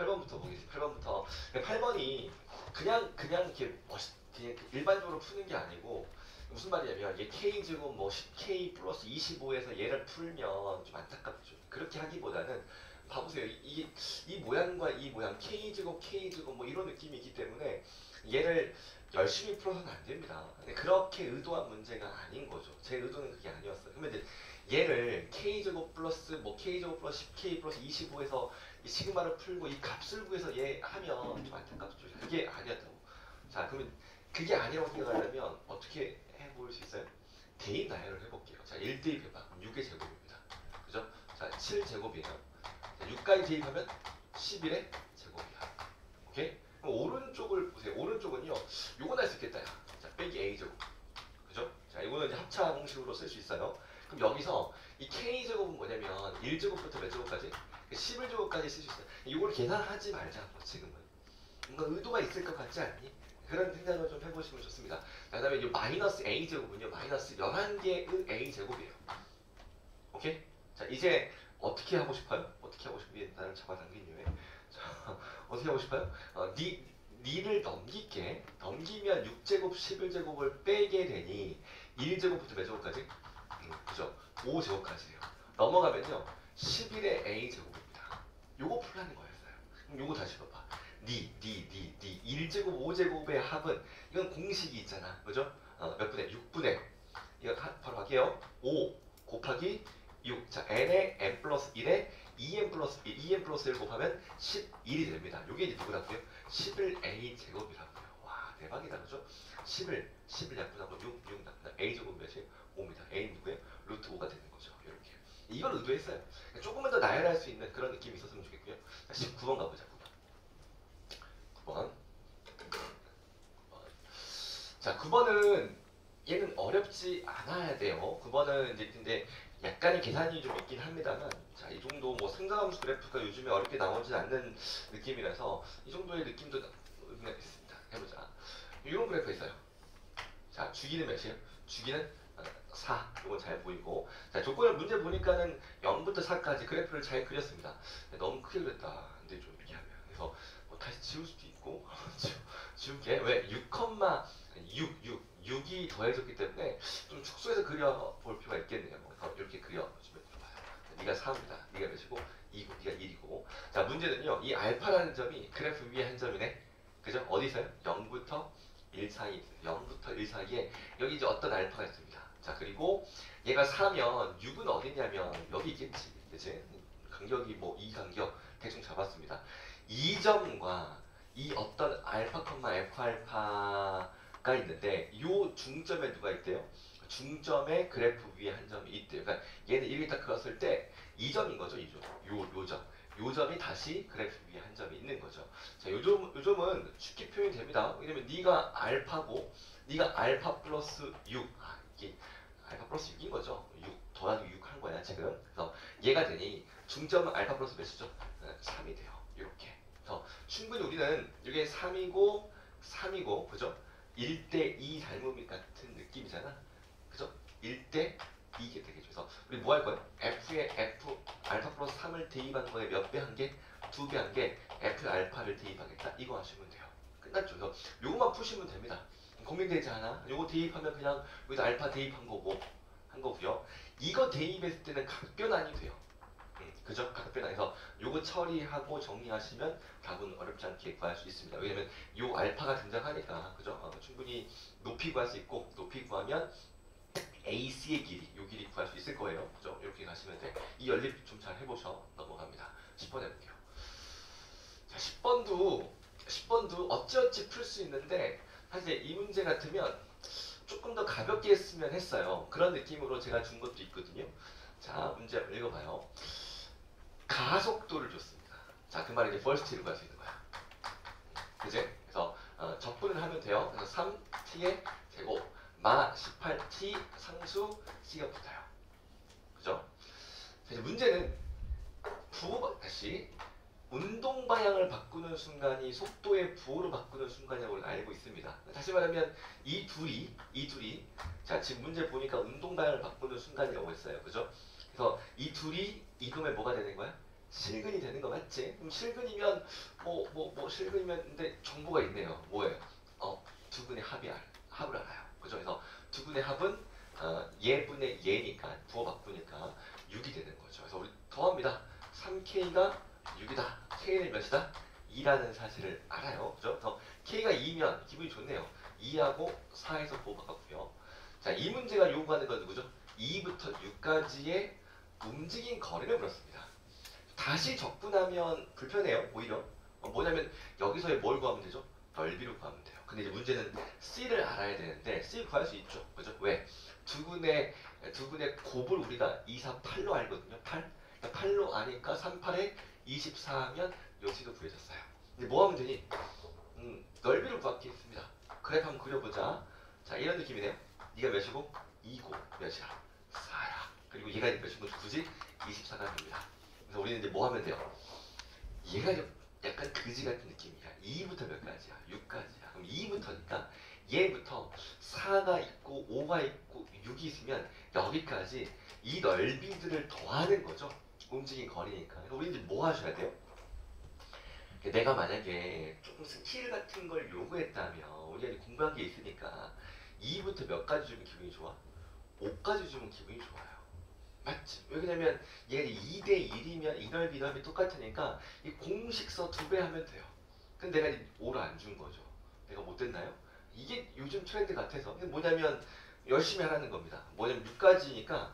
8번부터 보겠습니다. 8번부터. 8번이 그냥 이렇게 그냥 일반적으로 푸는 게 아니고 무슨 말이냐면 얘 k제곱 뭐 10k 플러스 25에서 얘를 풀면 좀 안타깝죠. 그렇게 하기보다는 봐보세요. 이 모양과 이 모양 k제곱 뭐 이런 느낌이 있기 때문에 얘를 열심히 풀어서는 안 됩니다. 근데 그렇게 의도한 문제가 아닌 거죠. 제 의도는 그게 아니었어요. 그러면 이제 얘를 k제곱 플러스 뭐 k제곱 플러스 10k 플러스 25에서 이 시그마를 풀고 이 값을 구해서 얘 하면 좀 안타깝죠. 그게 아니었다고. 자, 그러면 그게 아니라고 생각하려면 어떻게 해볼 수 있어요? 대입 나열을 해볼게요. 자, 1대입 해봐. 6의 제곱입니다. 그죠? 자, 7제곱이에요. 자, 6까지 대입하면 11의 제곱이야. 오케이? 그럼 오른쪽을 보세요. 오른쪽은요. 요건 할 수 있겠다. 야. 자, 빼기 a제곱. 그죠? 자, 이거는 이제 합차 공식으로 쓸 수 있어요. 그럼 여기서 이 k제곱은 뭐냐면 1제곱부터 몇 제곱까지? 11제곱까지 쓸 수 있어요. 이걸 계산하지 말자. 지금은. 뭔가 의도가 있을 것 같지 않니? 그런 생각을 좀 해보시면 좋습니다. 자, 그 다음에 이 마이너스 a제곱은요. 마이너스 11개의 a제곱이에요. 오케이? 자, 이제 어떻게 하고 싶어요? 어떻게 하고 싶어요? 나를 잡아당긴 이유에. 자, 어떻게 하고 싶어요? 니를 넘길게. 넘기면 6제곱, 11제곱을 빼게 되니 1제곱부터 몇 제곱까지? 그죠? 5제곱까지예요. 넘어가면요. 11의 a제곱입니다. 요거 풀라는 거였어요. 그럼 요거 다시 봐봐. 1제곱, 5제곱의 합은 이건 공식이 있잖아. 그죠? 몇 분의? 6분의. 이거 바로 할게요. 5 곱하기 6. 자, n에 n 플러스 1에 2n 플러스 1, 2n 플러스 1 곱하면 11이 됩니다. 요게 이제 누구라고요? 11a 제곱이라고요. 와, 대박이다. 그죠? 11 약분하고 6 약분하고 a 제곱 몇이에요? 5입니다. a 누구예요? 루트 5가 되는 거죠. 이렇게. 이걸 의도했어요. 조금만 더 나열할 수 있는 그런 느낌이 있었으면 좋겠고요. 자, 19번 가보자. 9번. 자, 9번은 얘는 어렵지 않아야 돼요. 9번은 이제 근데 약간의 계산이 좀 있긴 합니다만, 자, 이 정도 뭐 상가함수 그래프가 요즘에 어렵게 나오지 않는 느낌이라서 이 정도의 느낌도 의미가 있습니다. 해보자. 이런 그래프 있어요. 자, 주기는 몇이에요? 주기는 4. 이건 잘 보이고. 자, 조건을 문제 보니까는 0부터 4까지 그래프를 잘 그렸습니다. 너무 크게 그렸다. 근데 좀 이렇게 하면. 그래서 뭐 다시 지울 수도 있고. 지울게. 왜? 6이 더해졌기 때문에 좀 축소해서 그려볼 필요가 있겠네요. 그래서 이렇게 그려주면 좋아요. 네가 4입니다. 네가 몇이고 2고 네가 1이고. 자, 문제는요. 이 알파라는 점이 그래프 위에 한 점이네. 그죠? 어디 있어요? 0부터 1 사이, 0부터 1 사이에 여기 이제 어떤 알파가 있습니다. 자, 그리고 얘가 4면 6은 어디냐면 여기 있겠지. 그치? 간격이 뭐 이 간격 대충 잡았습니다. 이 점과 이 어떤 알파, f 알파가 있는데 이 중점에 누가 있대요? 중점의 그래프 위에 한 점이 있대요. 그러니까 얘는 이렇게 딱 그었을 때 이 점인 거죠. 이 점. 요 점. 요 점이 다시 그래프 위에 한 점이 있는 거죠. 자, 요 점은 쉽게 표현이 됩니다. 왜냐면 네가 알파고 네가 알파 플러스 6. 이게 알파 플러스 6인 거죠. 6 더하기 6 한 거야, 지금. 그래서 얘가 되니 중점은 알파 플러스 몇이죠? 3이 돼요. 이렇게. 그래서 충분히 우리는 이게 3이고, 그죠? 1대2 닮음이 같은 느낌이잖아. 그죠? 1대 2게 되겠죠. 그래서 우리 뭐 할 거예요? f에 f 알파 플러스 3을 대입한 거에 몇 배 한 게? 2배 한 게 f 알파를 대입하겠다. 이거 하시면 돼요. 끝났죠. 그래서 요것만 푸시면 됩니다. 고민되지 않아? 요거 대입하면 그냥 여기다 알파 대입한 거고요. 이거 대입했을 때는 각변환이 돼요. 그죠? 각변환해서 요거 처리하고 정리하시면 답은 어렵지 않게 구할 수 있습니다. 왜냐면 요 알파가 등장하니까, 그죠? 충분히 높이 구할 수 있고, 높이 구하면 AC의 길이, 요 길이 구할 수 있을 거예요. 그죠? 이렇게 가시면 돼. 이 연립 좀 잘 해보셔. 넘어갑니다. 10번 해볼게요. 자, 10번도 어찌어찌 풀 수 있는데, 사실 이 문제 같으면 조금 더 가볍게 했으면 했어요. 그런 느낌으로 제가 준 것도 있거든요. 자, 문제 읽어봐요. 가속도를 줬습니다. 자, 그 말이 이제 first로 갈 수 있는 거야. 그제? 그래서 적분을 하면 돼요. 그래서 3t의 제곱 마 18t 상수 c가 붙어요. 그죠? 자, 이제 문제는 다시 운동 방향을 바꾸는 순간이 속도의 부호로 바꾸는 순간이라고 알고 있습니다. 다시 말하면 이 둘이 자, 지금 문제 보니까 운동 방향을 바꾸는 순간이라고 했어요. 그죠? 그래서 이 둘이 이동에 뭐가 되는 거야? 실근이 되는 거 맞지? 그럼 실근이면 실근이면 근데 정보가 있네요. 뭐예요? 두근의 합을 알아요. 그죠? 그래서 두근의 합은 예분의 예니까 부호박분이니까 6이 되는 거죠. 그래서 우리 더합니다. 3K가 6이다. K는 몇이다? 2라는 사실을 알아요. 그죠? 그래서 K가 2면 기분이 좋네요. 2하고 4에서 부호 바꿨고요. 자, 이 문제가 요구하는 건 누구죠? 2부터 6까지의 움직인 거리를 물었습니다. 다시 적분하면 불편해요. 오히려 뭐냐면 여기서의 뭘 구하면 되죠? 넓이로 구하면 돼요. 근데 이제 문제는 C를 알아야 되는데 C 구할 수 있죠. 그죠? 왜? 두근의 곱을 우리가 2, 4, 8로 알거든요. 8. 그러니까 8로 아니까 3, 8에 24 하면 요 C도 구해졌어요. 이제 뭐 하면 되니? 넓이를 구하겠습니다. 그래프 한번 그려보자. 자, 이런 느낌이네요. 네가 몇이고? 2고 몇이야? 4야. 그리고 얘가 몇이고 굳이 24가 됩니다. 그래서 우리는 이제 뭐 하면 돼요? 얘가 약간 그지 같은 느낌이야. 2부터 몇 가지야? 6까지야. 그럼 2부터니까 얘부터 4가 있고 5가 있고 6이 있으면 여기까지 이 넓이들을 더하는 거죠. 움직인 거리니까. 그래서 우리 이제 뭐 하셔야 돼요? 내가 만약에 조금 스킬 같은 걸 요구했다면 우리가 이제 공부한 게 있으니까 2부터 몇 가지 주면 기분이 좋아? 5까지 주면 기분이 좋아요. 맞지? 왜냐면 얘가 2대 1이면 이 넓이 똑같으니까 이 공식서 2배 하면 돼요. 근데 내가 5를 안 준 거죠. 내가 못 됐나요? 이게 요즘 트렌드 같아서 뭐냐면 열심히 하라는 겁니다. 뭐냐면 6까지니까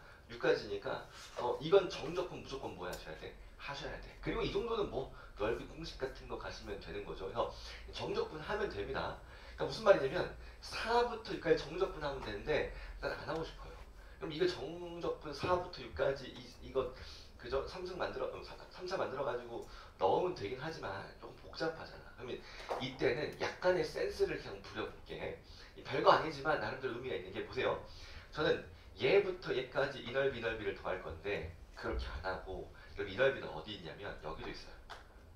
이건 정적분 무조건 뭐 하셔야 돼? 하셔야 돼. 그리고 이 정도는 뭐 넓이 공식 같은 거 가시면 되는 거죠. 그래서 정적분 하면 됩니다. 그러니까 무슨 말이냐면 4부터 6까지 정적분 하면 되는데 난 안 하고 싶어요. 그럼 이거 정적분 4부터 6까지 이거 그저 삼승 만들어 3사 만들어 가지고 넣으면 되긴 하지만 조금 복잡하잖아. 그러면 이때는 약간의 센스를 그냥 부려볼게. 별거 아니지만 나름대로 의미가 있는 게 보세요. 저는 얘부터 얘까지 이 넓이를 더할 건데 그렇게 안 하고 그럼 이 넓이는 어디 있냐면 여기도 있어요.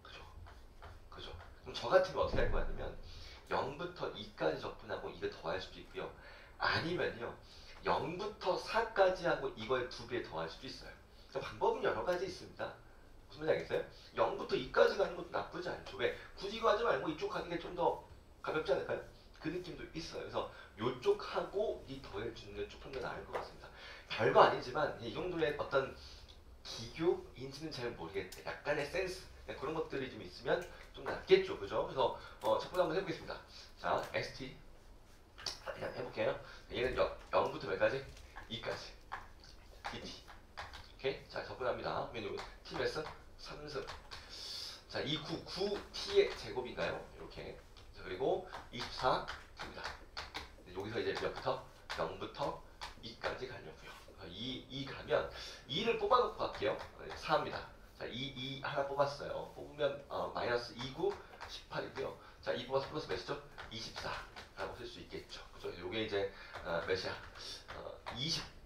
그죠? 그죠? 그럼 저 같으면 어떻게 할 거냐면 0부터 2까지 적분하고 이거 더할 수도 있고요. 아니면요. 0부터 4까지 하고 이걸 2배 더할 수도 있어요. 그러니까 방법은 여러 가지 있습니다. 무슨 말인지 알겠어요? 0부터 2까지 가는 것도 나쁘지 않죠. 왜? 굳이 이거 하지 말고 이쪽 하는 게 좀 더 가볍지 않을까요? 그 느낌도 있어요. 그래서 이쪽하고 이 더해주는 게 조금 더 나을 것 같습니다. 별거 아니지만 이 정도의 어떤 기교인지는 잘 모르겠는데 약간의 센스 그런 것들이 좀 있으면 좀 낫겠죠. 그죠? 그래서 첫 번째 한번 해보겠습니다. 자, ST 그냥 해볼게요. 얘는 0부터 몇까지? 2까지. DT. 오케이? 자, 접근합니다. 메뉴 T 몇 승? 3승. 자, 이 9T의 제곱인가요? 이렇게. 자, 그리고 24 됩니다. 여기서 이제 몇부터? 0부터 2까지 가려고요. 2 가면 2를 뽑아놓고 갈게요. 4입니다. 자, 2 하나 뽑았어요. 뽑으면 마이너스 2, 9, 18이고요. 자, 2 뽑아서 플러스 몇이죠? 24라고 쓸 수 있겠죠. 그죠? 요게 이제 몇이야?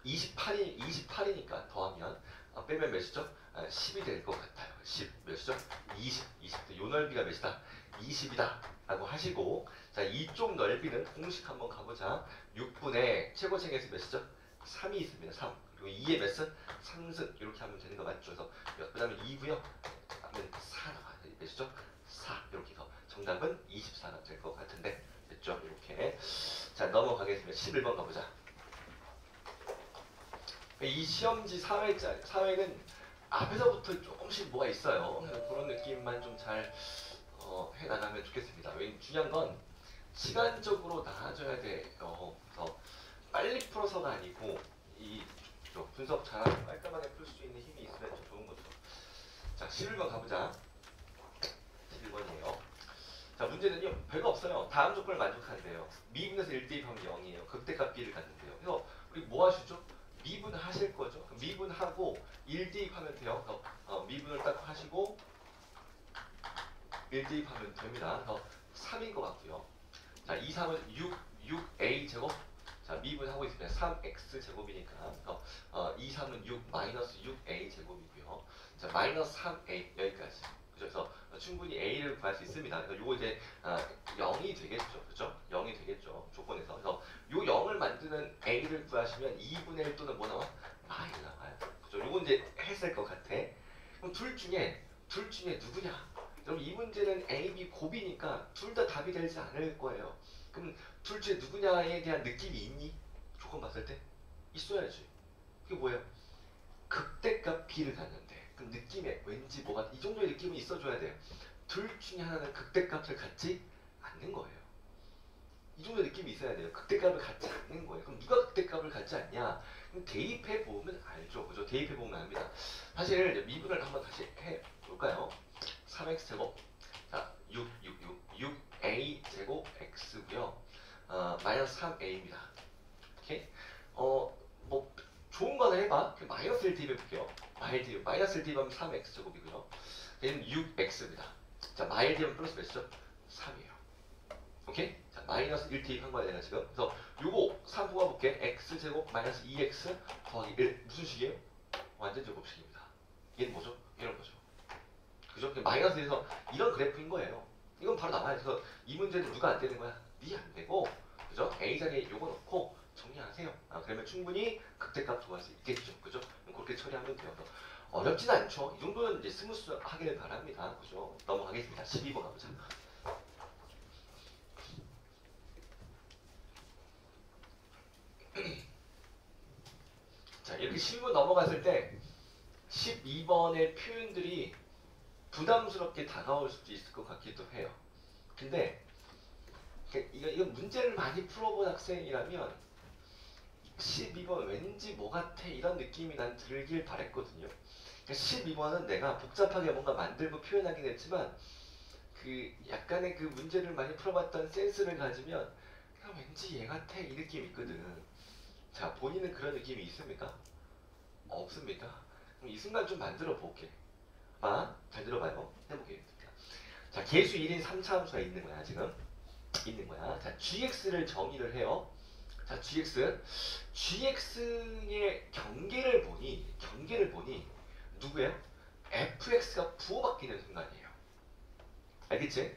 28이니까 더하면 빼면 몇이죠? 10이 될 것 같아요. 10 몇이죠? 20. 요 넓이가 몇이다? 20이다 라고 하시고 자 이쪽 넓이는 공식 한번 가보자. 6분의 최고책에서 몇이죠? 3이 있습니다. 3 그리고 2의 몇 승? 3승 이렇게 하면 되는 거 맞죠? 그래서 그 다음에 2고요 그러면 4 나와요. 몇이죠? 4 이렇게 해서 정답은 24가 될 것 같은데 됐죠? 이렇게 자 넘어가겠습니다. 11번 가보자. 이 시험지 사회는 앞에서부터 조금씩 뭐가 있어요. 그런 느낌만 좀 잘 해나가면 좋겠습니다. 왜냐면 중요한 건 시간적으로 나아져야 돼요. 그래서 빨리 풀어서가 아니고 이 분석 잘하고 깔끔하게 풀 수 있는 힘이 있으면 좀 좋은 거죠. 자, 11번 가보자. 11번이에요. 자, 문제는요. 별거 없어요. 다음 조건을 만족한대요. 미분에서 1대입하면 0이에요. 극대값 B를 갖는데요. 그래서 우리 뭐 하시죠? 미분 하실 거죠. 그럼 미분하고 1대입하면 돼요. 미분을 딱 하시고 1대입하면 됩니다. 그래서 3인 것 같고요. 자, 2, 3은 6A 제곱. 자, 미분하고 있습니다. 3X 제곱이니까. 2, 3은 6 마이너스 6A 제곱이고요. 자, 마이너스 3A 여기까지. 그래서 충분히 A를 구할 수 있습니다. 그래서 요거 이제 0이 되겠죠. 그죠? 0이 되겠죠. 조건에서. 그래서 요 0을 만드는 A를 구하시면 2분의 1 또는 뭐 나와? 마이 나와요. 그죠? 요거 이제 했을 것 같아. 그럼 둘 중에 둘 중에 누구냐? 여러분 이 문제는 A, B 곱이니까 둘 다 답이 되지 않을 거예요. 그럼 둘 중에 누구냐에 대한 느낌이 있니? 조건 봤을 때? 있어야지. 그게 뭐예요? 극대값 B를 갖는데 그럼 느낌에 왠지 뭐가 이 정도의 느낌은 있어줘야 돼요. 둘 중에 하나는 극대값을 갖지 않는 거예요. 이 정도의 느낌이 있어야 돼요. 극대값을 갖지 않는 거예요. 그럼 누가 극대값을 갖지 않냐? 그럼 대입해 보면 알죠. 그죠? 대입해 보면 압니다. 사실 미분을 한번 다시 해 볼까요? 3x 제곱 자 6a 제곱 x고요. 마이너스 3a입니다. 오케이? 뭐 좋은 거나 해봐. 마이너스 1 대입해볼게요. 마이너스 1 대입하면 3x 제곱이고요. 얘는 6x입니다. 자, 마이너스 대입하면 플러스 몇이죠? 3이에요. 오케이? 자, 마이너스 1 대입한 거야 내가 지금. 그래서 요거 3 뽑아볼게. x 제곱 마이너스 2x 더하기 1 무슨 식이에요? 완전 제곱식입니다. 얘는 뭐죠? 이런 거죠. 그죠? 마이너스에서 이런 그래프인 거예요. 이건 바로 나와요. 그래서 이 문제는 누가 안 되는 거야? 니 안 되고, 그죠? A 자리에 요거 넣고 정리하세요. 그러면 충분히 극대값 구할 수 있겠죠. 그죠? 그렇게 처리하면 돼요. 어렵진 않죠. 이 정도는 이제 스무스하길 바랍니다. 그죠? 넘어가겠습니다. 12번 가보자. 자, 이렇게 12번 넘어갔을 때 12번의 표현들이 부담스럽게 다가올 수도 있을 것 같기도 해요. 근데 이거 문제를 많이 풀어본 학생이라면 12번 왠지 뭐 같아 이런 느낌이 난 들길 바랬거든요. 12번은 내가 복잡하게 뭔가 만들고 표현하긴 했지만 그 약간의 그 문제를 많이 풀어봤던 센스를 가지면 그냥 왠지 얘 같아 이 느낌이 있거든. 자, 본인은 그런 느낌이 있습니까? 없습니까? 그럼 이 순간 좀 만들어 볼게. 잘 들어봐요. 해보겠습니다. 자, 계수 1인 3차 함수가 있는 거야 지금. 있는 거야. 자, gx를 정의를 해요. 자, gx의 경계를 보니 누구예요? fx가 부호바뀌는 순간이에요. 알겠지?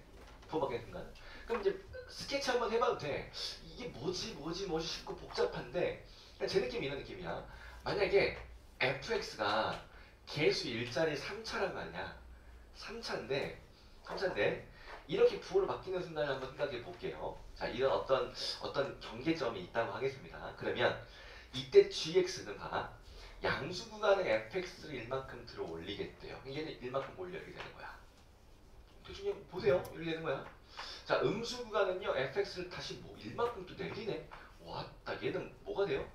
부호바뀌는 순간. 그럼 이제 스케치 한번 해봐도 돼. 이게 뭐지 싶고 복잡한데 그냥 제 느낌이 이런 느낌이야. 만약에 fx가 계수 1자리 3차란 말이야. 3차인데 이렇게 부호로 바뀌는 순간을 한번 생각해 볼게요. 자, 이런 어떤 경계점이 있다고 하겠습니다. 그러면 이때 gx는 양수 구간에 fx를 1만큼 들어 올리겠대요. 얘는 1만큼 올려 이렇게 되는 거야. 대충 보세요. 이렇게 되는 거야. 자, 음수 구간은요 fx를 다시 뭐 1만큼 또 내리네. 왔다. 얘는 뭐가 돼요?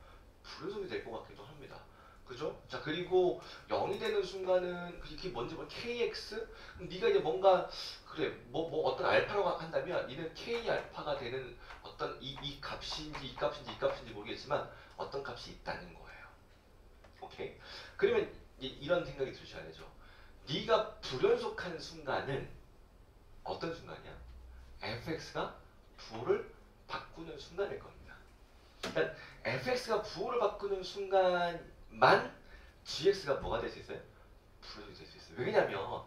불연속이 될 것 같기도 합니다. 그죠? 자, 그리고 0이 되는 순간은 그게 뭔지 뭐 kx? 그럼 네가 이제 뭔가 그래 뭐 어떤 알파라고 한다면 이는 k 알파가 되는 어떤 이 값인지 모르겠지만 어떤 값이 있다는 거예요. 오케이? 그러면 이런 생각이 드셔야 되죠. 네가 불연속한 순간은 어떤 순간이야? fx가 부호를 바꾸는 순간일 겁니다. 일단 fx가 부호를 바꾸는 순간만 gx가 뭐가 될 수 있어요? 불연속이 될 수 있어요. 왜냐면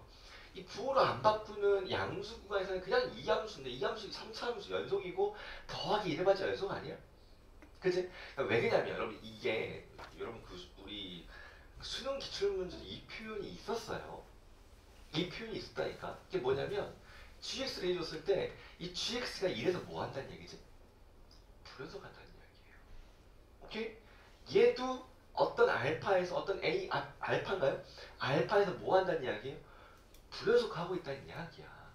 이 부호를 안 바꾸는 양수 구간에서는 그냥 이 함수인데 이 함수 3차 함수 연속이고 더하기 1해봤자 연속 아니야? 그치? 그러니까 왜 그러냐면 여러분 이게 여러분 우리 수능 기출문제도 이 표현이 있었어요. 이 표현이 있었다니까. 이게 뭐냐면 gx를 해줬을 때 이 gx가 1에서 뭐 한다는 얘기지? 불연속 한다는 이야기예요. 오케이? 얘도 어떤 알파에서 어떤 a 알파인가요? 알파에서 뭐 한다는 이야기예요? 불연속하고 있다는 이야기야.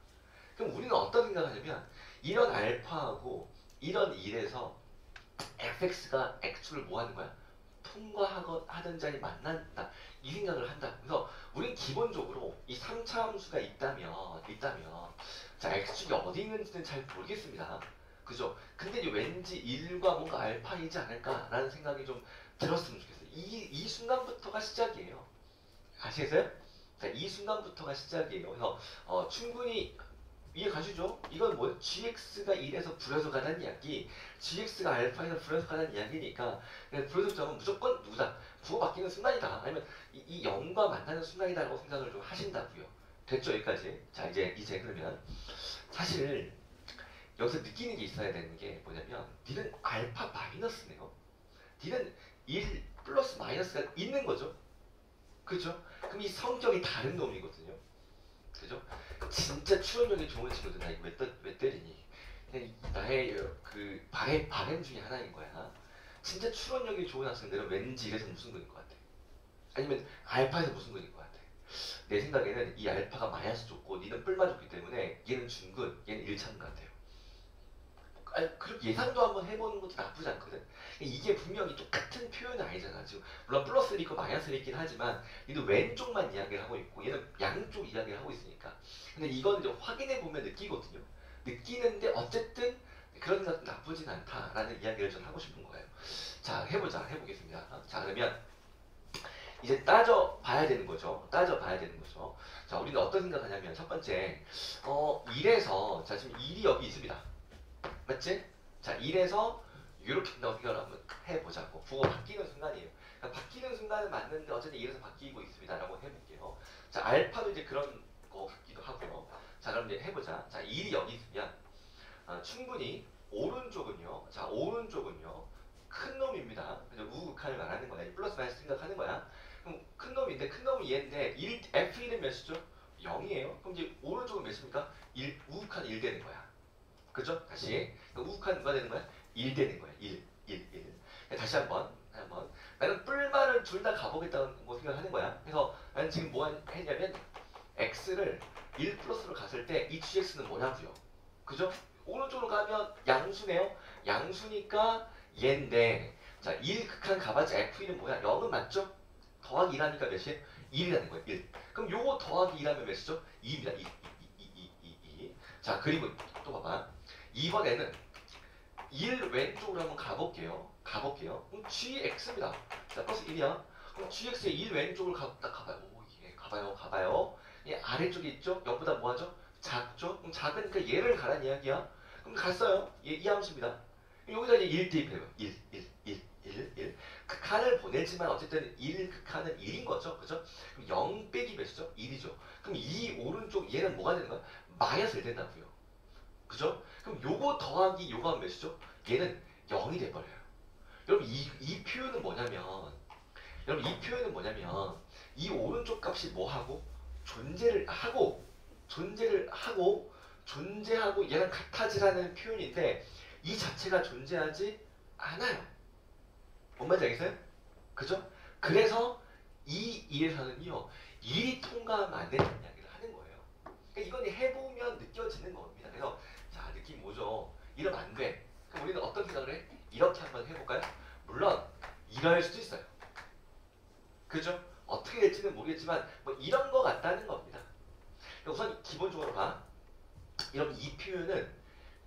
그럼 우리는 어떤 생각을 하냐면 이런 알파하고 이런 1에서 fx가 x를 뭐 하는 거야? 통과하던 자리 만난다. 이 생각을 한다. 그래서 우린 기본적으로 이 3차 함수가 있다면 자, x축이 어디 있는지는 잘 모르겠습니다. 그죠? 근데 이제 왠지 1과 뭔가 알파이지 않을까라는 생각이 좀 들었으면 좋겠어요. 이 순간부터가 시작이에요. 아시겠어요? 자, 이 순간부터가 시작이에요. 그래서 충분히 이해 가시죠? 이건 뭐예요? gx가 1에서 불연속 하다는 이야기, gx가 알파에서 불연속 하다는 이야기니까 불연속점은 무조건 누구다? 부호 바뀌는 순간이다. 아니면 이 0과 만나는 순간이다라고 생각을 좀 하신다고요. 됐죠? 여기까지. 자, 이제 그러면 사실 여기서 느끼는 게 있어야 되는 게 뭐냐면 니는 알파 마이너스네요. 니는 1 플러스 마이너스가 있는 거죠. 그죠? 그럼 이 성격이 다른 놈이거든요. 그죠? 진짜 추론력이 좋은 친구들 나 이거 왜 때리니? 그냥 나의 그 바램 중에 하나인 거야. 진짜 추론력이 좋은 학생들은 왠지 이래서 무슨 근일 것 같아. 아니면 알파에서 무슨 근일 것 같아. 내 생각에는 이 알파가 마이너스 좋고 니는 뿔마 좋기 때문에 얘는 중근, 얘는 1차인 것 같아요. 아니, 그렇게 예상도 한번 해보는 것도 나쁘지 않거든. 이게 분명히 똑같은 표현은 아니잖아. 지금 물론 플러스를 있고 마이너스를 있긴 하지만 얘는 왼쪽만 이야기를 하고 있고 얘는 양쪽 이야기를 하고 있으니까. 근데 이건 이제 확인해 보면 느끼거든요. 느끼는데 어쨌든 그런 생각도 나쁘진 않다라는 이야기를 좀 하고 싶은 거예요. 자, 해보겠습니다. 자, 그러면 이제 따져봐야 되는 거죠. 자, 우리는 어떤 생각하냐면 첫 번째, 1에서 자 지금 1이 여기 있습니다. 맞지? 자, 1에서 이렇게 넘겨를 한번 해보자고. 부호 바뀌는 순간이에요. 그러니까 바뀌는 순간은 맞는데 어쨌든 1에서 바뀌고 있습니다라고 해볼게요. 자, 알파도 이제 그런 거 같기도 하고요. 자, 그럼 이제 해보자. 자, 1이 여기 있으면 충분히 오른쪽은요. 자, 오른쪽은요. 큰 놈입니다. 그래서 우극한을 말하는 거야. 플러스 마이너스 생각하는 거야. 그럼 큰 놈인데 큰 놈이 얘인데 F1은 몇이죠? 0이에요. 그럼 이제 오른쪽은 몇입니까? 우극한 1 되는 거야. 그죠? 다시 우극한 누가 되는 거야? 1 되는 거야. 1. 다시 한번 나는 뿔마를 둘 다 가보겠다고 생각하는 거야. 그래서 나는 지금 뭐 했냐면 x를 1 플러스로 갔을 때 이 gx는 뭐냐고요. 그죠? 오른쪽으로 가면 양수네요. 양수니까 얘인데 자 1 극한 가봤자 f1은 뭐야? 0은 맞죠? 더하기 1하니까 몇이에요? 1이라는 거예요. 1. 그럼 요거 더하기 2라면 몇이죠? 2입니다. 2. 자 그리고 또 봐봐. 이번에는 1 왼쪽으로 한번 가볼게요. 그럼 gx입니다. 자 플러스 1이야. 그럼 gx의 1 왼쪽으로 딱 가봐요. 오, 예, 가봐요. 이 아래쪽에 있죠? 0보다 뭐하죠? 작죠? 그럼 작으니까 얘를 가란 이야기야. 그럼 갔어요. 이 함수입니다. 여기다 이제 1 대입해요. 1. 극한을 보내지만 어쨌든 1 극한은 1인 거죠. 그죠? 그럼 0 빼기 몇이죠? 1이죠. 그럼 이 오른쪽 얘는 뭐가 되는 거야? 마이너스 1 된다고요. 그죠? 그럼 요거 더하기 요거 하면 몇이죠? 얘는 0이 돼버려요. 여러분 이 표현은 뭐냐면 이 오른쪽 값이 뭐하고? 존재를 하고 얘랑 같아지라는 표현인데 이 자체가 존재하지 않아요. 뭔 말인지 알겠어요? 그죠? 그래서 이 일에서는요 1이 통과하면 안 된다는 이야기를 하는 거예요. 그러니까 이건 해보면 느껴지는 겁니다. 그래서 자 느낌 오죠? 이러면 안 돼. 그럼 우리는 어떤 생각을 해? 이렇게 한번 해볼까요? 물론 이럴 수도 있어요. 그죠? 어떻게 될지는 모르겠지만 뭐 이런 거 같다는 겁니다. 우선 기본적으로 봐. 여러분 이 표현은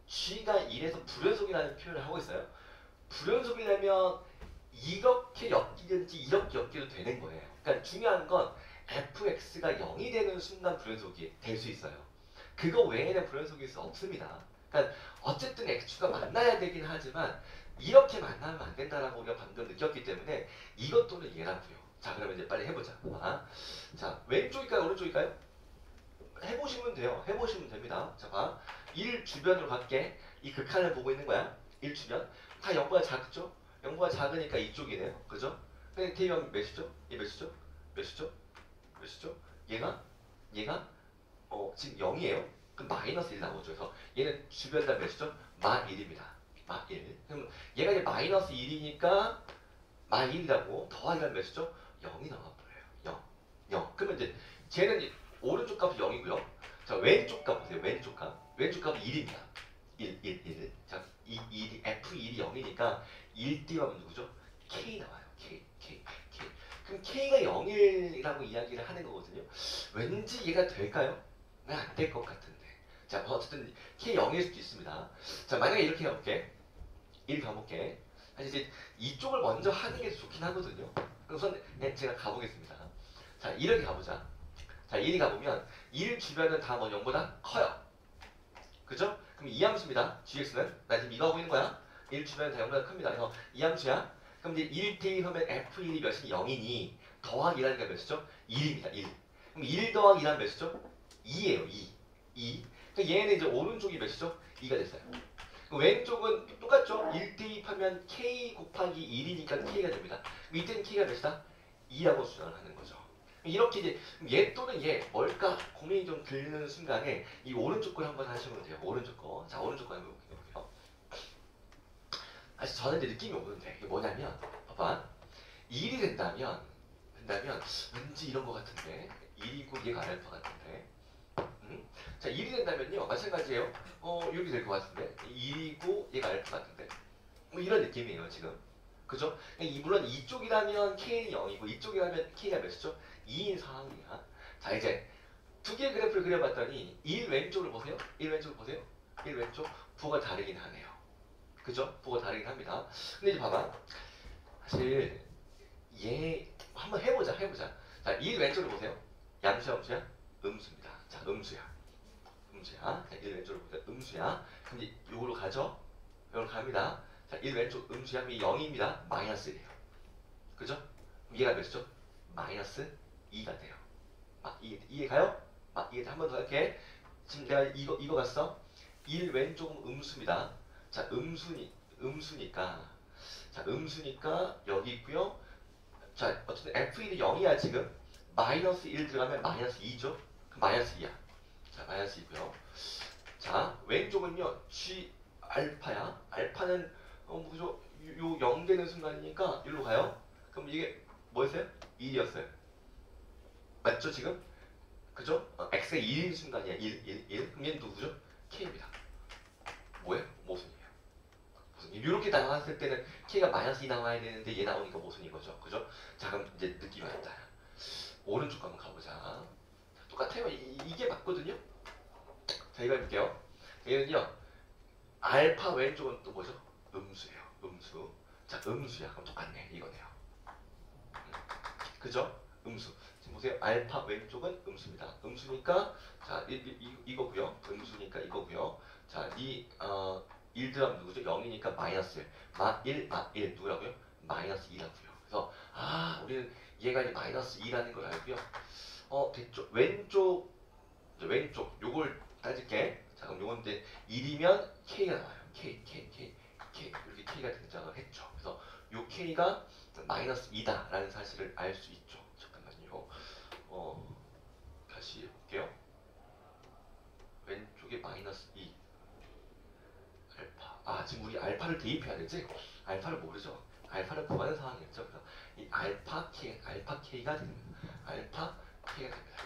g가 1에서 불연속이라는 표현을 하고 있어요. 불연속이라면 이렇게 엮이든지 이렇게 엮여도 되는 거예요. 그러니까 중요한 건 fx가 0이 되는 순간 불연속이 될 수 있어요. 그거 외에는 불연속일 수 없습니다. 그러니까 어쨌든 x축가 만나야 되긴 하지만 이렇게 만나면 안 된다라고 우리가 방금 느꼈기 때문에 이것 또는 얘라고요. 자 그러면 이제 빨리 해보자. 자 왼쪽일까요 오른쪽일까요? 해보시면 돼요. 해보시면 됩니다. 자 봐. 1 주변으로 갈게. 이 극한을 보고 있는 거야. 1 주변. 다 0보다 작죠? 0보다 작으니까 이쪽이네요. 그죠? 근데 대입하면 몇이죠? 얘 몇이죠? 얘가 지금 0이에요. 그럼 마이너스 1 나오죠. 그래서 얘는 주변 다 몇이죠? 마 1입니다. 마 1. 그럼 얘가 이제 마이너스 1이니까 마 1이라고 더하기가 몇이죠? 0이 나와버려요. 0. 그러면 이제 쟤는 이제 오른쪽 값이 0이고요. 자 왼쪽 값 보세요. 왼쪽 값이 1입니다. 1. 자 F1이 0이니까 1 띄우면 누구죠? K 나와요. K. 그럼 K가 0이라고 이야기를 하는 거거든요. 왠지 얘가 될까요? 안 될 것 같은데. 자 어쨌든 K 0일 수도 있습니다. 자 만약에 이렇게 해볼게. 1 가볼게. 사실 이제 이쪽을 먼저 하는 게 좋긴 하거든요. 그럼 우선 제가 가보겠습니다. 자 이렇게 가보자. 자 1이 가보면 1 주변은 다 뭐 0보다 커요. 그죠? 그럼 이 함수입니다. gx는 나 지금 이거 하고 있는 거야. 1 주변은 다 0보다 큽니다. 그래서 이 함수야. 그럼 이제 1 대입하면 f1이 몇이 0이니 더하기 1하니까 몇이죠? 1입니다. 1. 그럼 1 더하기 1하면 몇이죠? 2예요. 2. 그러니까 얘는 이제 오른쪽이 몇이죠? 2가 됐어요. 왼쪽은 똑같죠? 1 대입하면 k 곱하기 1이니까 k가 됩니다. 그럼 이때는 k가 몇이다? 2라고 주장을 하는 거죠. 이렇게 이제 얘 또는 얘 뭘까 고민이 좀 들는 순간에 이 오른쪽 걸 한번 하시면 돼요. 오른쪽 거. 자, 오른쪽 거 한번 볼게요. 사실 저는 이제 느낌이 오는데 이게 뭐냐면 봐봐. 1이 된다면 왠지 이런 거 같은데 1이고 얘가 알파 같은데 자 1이 된다면요 마찬가지예요. 이렇게 될 것 같은데 1이고 얘가 알파 같은데 뭐 이런 느낌이에요 지금. 그죠? 물론 이쪽이라면 K는 0이고 이쪽이라면 K가 몇이죠? 2인 상황이야. 자 이제 두 개의 그래프를 그려봤더니 1 왼쪽을 보세요. 1 왼쪽을 보세요. 1 왼쪽 부호가 다르긴 하네요. 그죠? 부호가 다르긴 합니다. 근데 이제 봐봐. 사실 얘 한번 해보자. 자 1 왼쪽을 보세요. 양수야 음수야? 음수입니다. 자 음수야. 자 1 왼쪽을 보세요. 음수야. 그럼 이제 요걸로 가죠? 요걸로 갑니다. 자, 1 왼쪽 음수야. 이 0입니다. 마이너스 1이에요. 그죠? 얘가 몇이죠? 마이너스 2가 돼요. 이해 가요? 이해 한 번 더 할게. 지금 내가 이거 갔어? 1 왼쪽은 음수입니다. 자, 음수니까. 자, 음수니까 여기 있고요. 자, 어쨌든 F1이 0이야, 지금. 마이너스 1 들어가면 마이너스 2죠? 그럼 마이너스 2야. 자, 마이너스 2고요. 자, 왼쪽은요. G 알파야. 알파는 그죠? 요 0 되는 순간이니까 일로 가요. 그럼 이게 뭐였어요? 1이었어요. 맞죠 지금? 그죠? x가 1인 순간이야. 1. 그럼 얘는 누구죠? k입니다. 뭐예요? 모순이에요. 모순. 이렇게 나왔을 때는 k가 마이너스 2 나와야 되는데 얘 나오니까 모순인 거죠. 그죠? 자 그럼 이제 느낌이 왔다. 오른쪽 한번 가보자. 자, 똑같아요. 이게 맞거든요? 자 이거 해볼게요. 얘는요. 알파 왼쪽은 또 뭐죠? 음수예요. 음수. 자, 음수야. 그럼 똑같네. 이거네요. 그죠? 음수. 지금 보세요. 알파 왼쪽은 음수입니다. 음수니까 자, 이거고요. 음수니까 이거고요. 자, 1 들어가면 누구죠? 0이니까 마이너스 1. 1 누구라고요? 마이너스 2라고요. 그래서 우리는 얘가 이제 마이너스 2라는 걸 알고요. 됐죠? 왼쪽 요걸 따질게. 자, 그럼 요건 이제 1이면 K가 나와요. K 이렇게 K가 등장을 했죠. 그래서 요 K가 마이너스 2다라는 사실을 알 수 있죠. 잠깐만요. 다시 해볼게요. 왼쪽에 마이너스 2 알파. 지금 우리 알파를 대입해야 되지? 알파를 모르죠? 알파를 구하는 상황이었죠. 그래서 이 알파 K가 됩니다. 알파 K가 됩니다.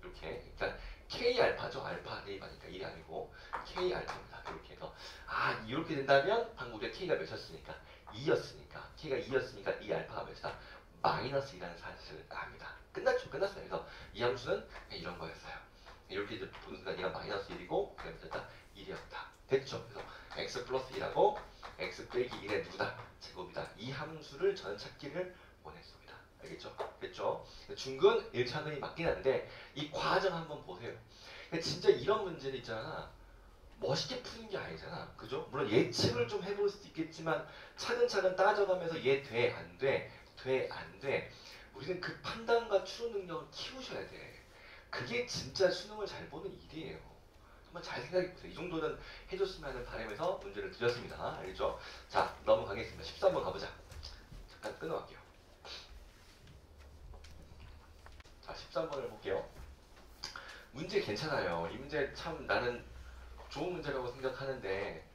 이렇게 일단 K 알파죠. 알파 대입하니까 1이 아니고 K 알파입니다. 이렇게 해서 이렇게 된다면 방금 우리가 K가 몇이었으니까 2였으니까 K가 2였으니까 이 알파가 몇이다? 마이너스 2라는 사실을 압니다. 끝났어요. 그래서 이 함수는 이런 거였어요. 이렇게 이제 보는 순간 얘가 마이너스 1이고 얘가 몇이었다? 1이었다. 됐죠? 그래서 x 플러스 2라고 x 빼기 1의 누구다? 제곱이다. 이 함수를 저는 찾기를 원했습니다. 알겠죠? 됐죠? 중근 1차근이 맞긴 한데 이 과정 한번 보세요. 진짜 이런 문제는 있잖아. 멋있게 푸는 게 아니잖아. 그죠? 물론 예측을 좀 해볼 수도 있겠지만 차근차근 따져가면서 얘 돼? 안 돼? 돼? 안 돼? 우리는 그 판단과 추론 능력을 키우셔야 돼. 그게 진짜 수능을 잘 보는 일이에요. 한번 잘 생각해보세요. 이 정도는 해줬으면 하는 바람에서 문제를 드렸습니다. 알겠죠? 자, 넘어가겠습니다. 13번 가보자. 잠깐 끊어갈게요. 자, 13번을 볼게요. 문제 괜찮아요. 이 문제 참 나는 좋은 문제라고 생각하는데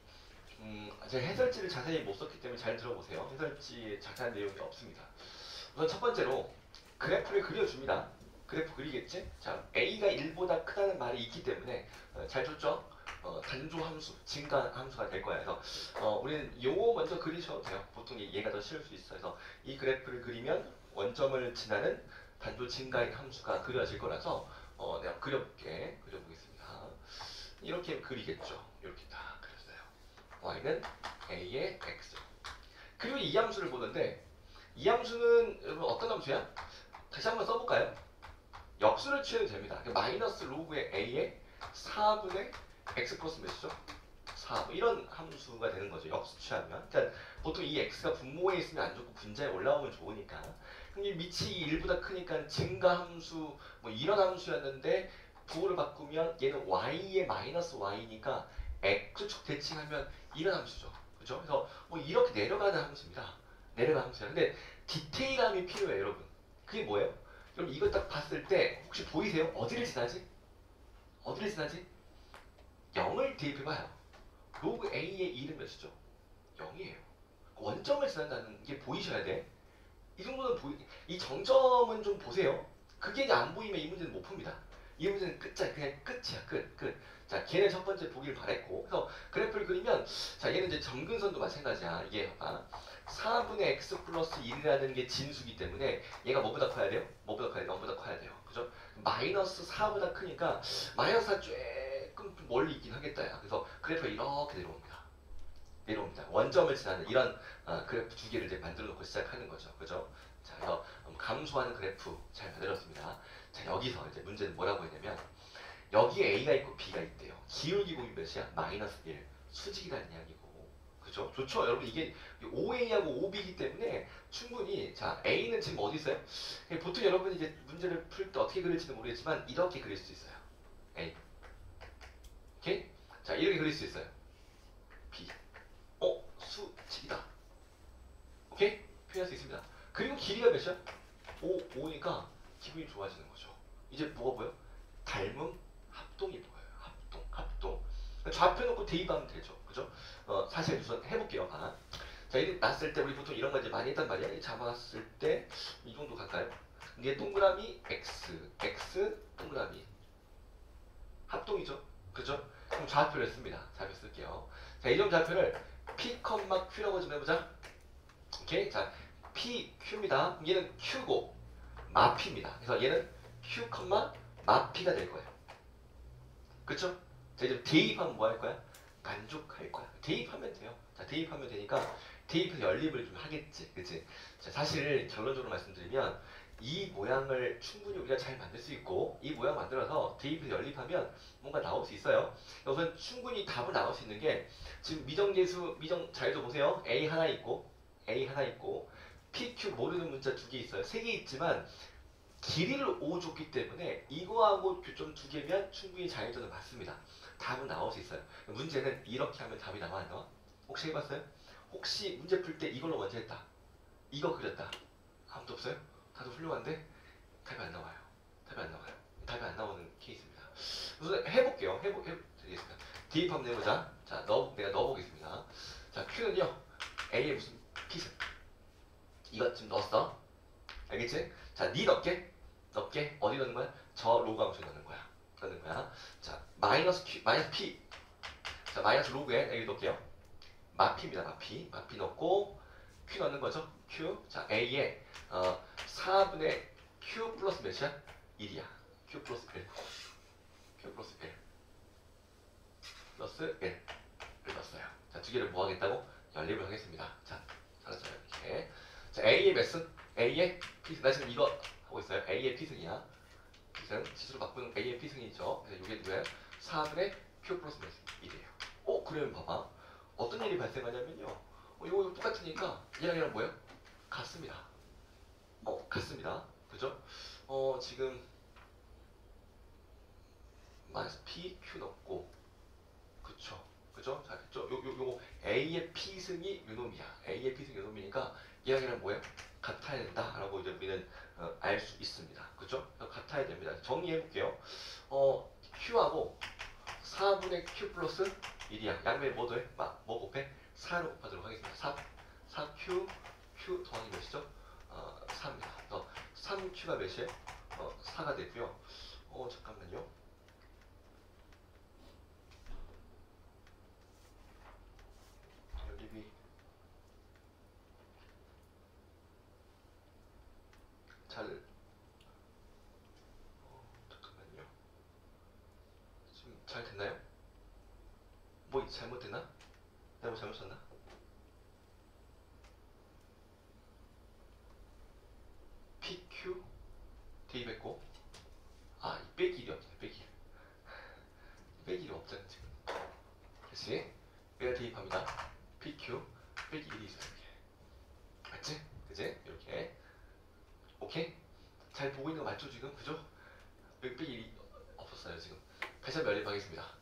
제가 해설지를 자세히 못 썼기 때문에 잘 들어보세요. 해설지에 자세한 내용이 없습니다. 우선 첫 번째로 그래프를 그려줍니다. 그래프 그리겠지? 자, A가 1보다 크다는 말이 있기 때문에 잘 줬죠? 단조 함수, 증가 함수가 될 거야. 그래서 우리는 요거 먼저 그리셔도 돼요. 보통 얘가 더 쉬울 수 있어요. 그래서 이 그래프를 그리면 원점을 지나는 단조 증가의 함수가 그려질 거라서 내가 그려보겠습니다. 이렇게 그리겠죠. 이렇게 다 그렸어요. y는 a의 x. 그리고 이 함수를 보는데 이 함수는 여러분 어떤 함수야? 다시 한번 써볼까요? 역수를 취해도 됩니다. 마이너스 로그의 a의 4분의 x 플러스 몇이죠? 4. 이런 함수가 되는 거죠. 역수 취하면. 그러니까 보통 이 x가 분모에 있으면 안 좋고 분자에 올라오면 좋으니까. 그럼 이 밑이 1보다 크니까 증가 함수 뭐 이런 함수였는데 부호를 바꾸면 얘는 y의 마이너스 y니까 x축 대칭하면 이런 함수죠. 그죠? 그래서 뭐 이렇게 내려가는 함수입니다. 내려가는 함수야. 근데 디테일함이 필요해요, 여러분. 그게 뭐예요? 그럼 이거 딱 봤을 때 혹시 보이세요? 어디를 지나지? 어디를 지나지? 0을 대입해봐요. 로그 A의 2는 몇이죠? 0이에요. 원점을 지난다는 게 보이셔야 돼. 이 정도는 이 정점은 좀 보세요. 그게 이제 안 보이면 이 문제는 못 풉니다. 이 문제는 그냥 끝이야, 끝. 자, 걔는 첫 번째 보기를 바랬고, 그래서 그래프를 그리면, 자, 얘는 이제 점근선도 마찬가지야. 이게 봐봐. 4분의 x 플러스 1이라는 게 진수기 때문에 얘가 뭐보다 커야 돼요? 뭐보다 커야 돼요? 0보다 커야 돼요. 그죠? 마이너스 4보다 크니까 마이너스 4 조금 좀 멀리 있긴 하겠다. 야. 그래서 그래프가 이렇게 내려옵니다. 원점을 지나는 이런 그래프 두 개를 이제 만들어 놓고 시작하는 거죠. 그죠? 자, 그래서 감소하는 그래프 잘 만들었습니다. 자, 여기서 이제 문제는 뭐라고 했냐면 여기에 A가 있고 B가 있대요. 기울기 곱이 몇이야? 마이너스 1. 수직이라는 이야기고. 그죠? 좋죠? 여러분 이게 OA하고 OB이기 때문에 충분히 자, A는 지금 어디 있어요? 보통 여러분이 이제 문제를 풀 때 어떻게 그릴지는 모르겠지만 이렇게 그릴 수 있어요. A. 오케이? 자, 이렇게 그릴 수 있어요. B. 수직이다. 오케이? 표현할 수 있습니다. 그리고 길이가 몇이야? 5니까 기분이 좋아지는 거죠. 이제 뭐가 보여? 닮음, 합동이 보여요. 합동. 좌표 놓고 대입하면 되죠. 그죠? 사실 우선 해볼게요. 자, 이게 났을 때 우리 보통 이런 거 이제 많이 했단 말이야. 잡았을 때 이 정도 갈까요? 이게 동그라미 X 동그라미 합동이죠. 그죠? 그럼 좌표를 씁니다. 좌표 쓸게요. 자, 이점 좌표를 P, Q라고 좀 해보자. 오케이? 자, P, Q입니다. 얘는 Q고 마피입니다. 그래서 얘는 Q, 마피가 될 거예요. 그쵸? 자, 이제 대입하면 뭐 할 거야? 만족할 거야. 대입하면 돼요. 자, 대입하면 되니까 대입해서 연립을 좀 하겠지. 그치? 자, 사실 결론적으로 말씀드리면 이 모양을 충분히 우리가 잘 만들 수 있고 이 모양 만들어서 대입해서 연립하면 뭔가 나올 수 있어요. 우선 충분히 답은 나올 수 있는 게 지금 미정계수, 자료도 보세요. A 하나 있고 PQ 모르는 문자 두 개 있어요. 세 개 있지만 길이를 5 줬기 때문에 이거하고 교점 두 개면 충분히 자연전은 맞습니다. 답은 나올 수 있어요. 문제는 이렇게 하면 답이 나와 안 나와? 혹시 해봤어요? 혹시 문제 풀 때 이걸로 먼저 했다. 이거 그렸다. 아무도 없어요? 다들 훌륭한데 답이 안 나와요. 답이 안 나오는 케이스입니다. 우선 해볼게요. 해드리겠습니다. 대입 한번 해보자. 자, 내가 넣어보겠습니다. 자, Q는요. A에 무슨 P는 이거 지금 넣었어. 알겠지? 자, 니 넣게 어디 넣는 거야? 저 로그 함수에 넣는 거야. 자, 마이너스 P. 자, 마이너스 로그에 여기 넣을게요. 마피입니다. 마피 넣고 Q 넣는 거죠. Q. 자, A에 4분의 Q 플러스 몇이야? 1이야. Q 플러스 1. 플러스 1을 넣었어요. 자, 두 개를 뭐 하겠다고? 연립을 하겠습니다. 자, 알았어요. 이렇게. 자, A의 몇은? A의 P승. 나 지금 이거 하고 있어요. A의 P승이야. P승. 지수로 바꾸는 A의 P승이죠. 그래서 이게 누구예요? 4분의 Q 플러스 몇? 1이에요. 그러면 봐봐. 어떤 일이 발생하냐면요. 이거 똑같으니까 얘랑 뭐예요? 같습니다. 같습니다. 그죠? 지금 마이너스 P, Q 넣고 그죠? 자, 요거 A의 P승이 요놈이야. A의 P승이 요놈이니까 얘랑 뭐예요? 같아야 된다라고 이제 우리는 알 수 있습니다. 그죠? 같아야 됩니다. 정리해볼게요. Q하고 4분의 Q 플러스 1이야. 양변에 뭐 더해? 뭐 곱해? 4로 곱하도록 하겠습니다. 4Q, Q 더하기 몇이죠? 4입니다. 3Q가 몇이에요? 4가 되고요. 잠깐만요. 연립이 잠깐만요. 지금 잘 됐나요? 뭐 잘못됐나? 내가 뭐 잘못 썼나? PQ 대입했고 이 빼기 1이 없네. 빼기 1이 없잖아 지금. 다시 빼가 대입합니다. PQ 빼기 1이 있어요. 맞지? 그지? 이렇게. 오케이? 잘 보고 있는 거 맞죠 지금? 그죠? 빼기 1이 없었어요 지금. 다시 한번 연립하겠습니다.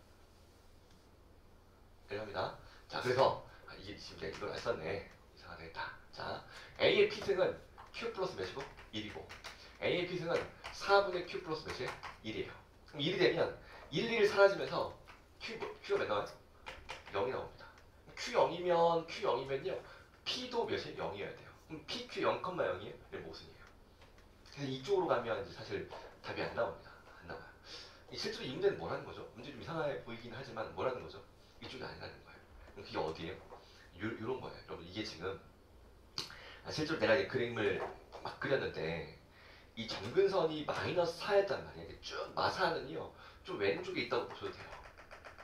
연립합니다. 자, 그래서 이게 지금 이걸 안 썼네. 이상하다 했다. 자, A의 P승은 Q 플러스 몇이고? 1이고 A의 P승은 4분의 Q 플러스 몇이에요? 1이에요. 그럼 1이 되면 1, 1 사라지면서 Q가 몇 나와요? 0이 나옵니다. Q0이면요. P도 몇이에요? 0이어야 돼요. 그럼 PQ 0,0이에요? 이게 모순이에요. 그래서 이쪽으로 가면 이제 사실 답이 안 나옵니다. 안 나와요. 실제로 이 문제는 뭐라는 거죠? 문제 좀 이상해 보이긴 하지만 뭐라는 거죠? 이쪽이 아니라는 거예요. 그럼 그게 어디예요? 요런 거예요. 여러분 이게 지금 실제로 내가 이 그림을 막 그렸는데 이 정근선이 마이너스 4였단 말이에요. 이게 쭉 마사는요 좀 왼쪽에 있다고 보셔도 돼요.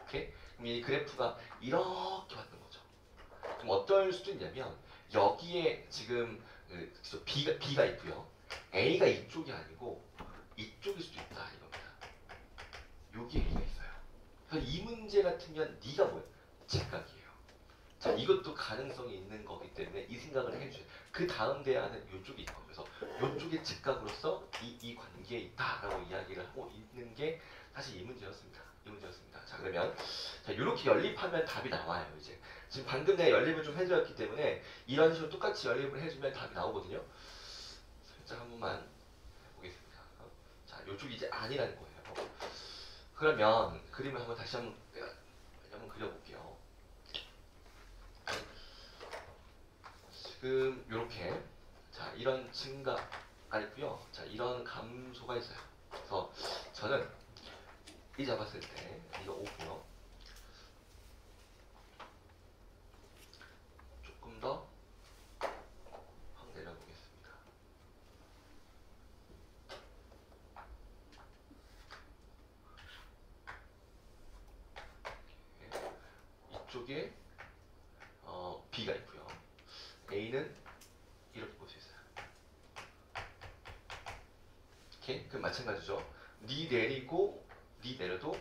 오케이? 그럼 이 그래프가 이렇게 왔던 거죠. 그럼 어떨 수도 있냐면 여기에 지금 B가 있고요. A가 이쪽이 아니고 이쪽일 수도 있다 이겁니다. 여기에 A가 있어요. 그래서 이 문제 같으면 네가 뭐야? 직각이에요. 자, 이것도 가능성이 있는 거기 때문에 이 생각을 해주세요. 그 다음 대안은 이쪽이 있고 그래서 이쪽의 직각으로서 이 관계에 있다라고 이야기를 하고 있는 게 사실 이 문제였습니다. 이 문제였습니다. 자, 그러면 자, 이렇게 연립하면 답이 나와요. 이제 지금 방금 내가 연립을 좀 해드렸기 때문에 이런 식으로 똑같이 연립을 해주면 답이 나오거든요. 살짝 한 번만 해보겠습니다. 자, 이쪽이 이제 아니라는 거예요. 그러면 그림을 한번 다시 한번 그려볼게요. 지금 이렇게 자 이런 증가가 있고요. 자 이런 감소가 있어요. 그래서 저는 이 잡았을 때 이거 5고요. 조금 더 확 내려보겠습니다. 이쪽에 B가 있고요. A는 이렇게 볼 수 있어요. 오케이? 그럼 마찬가지죠. 니 내려도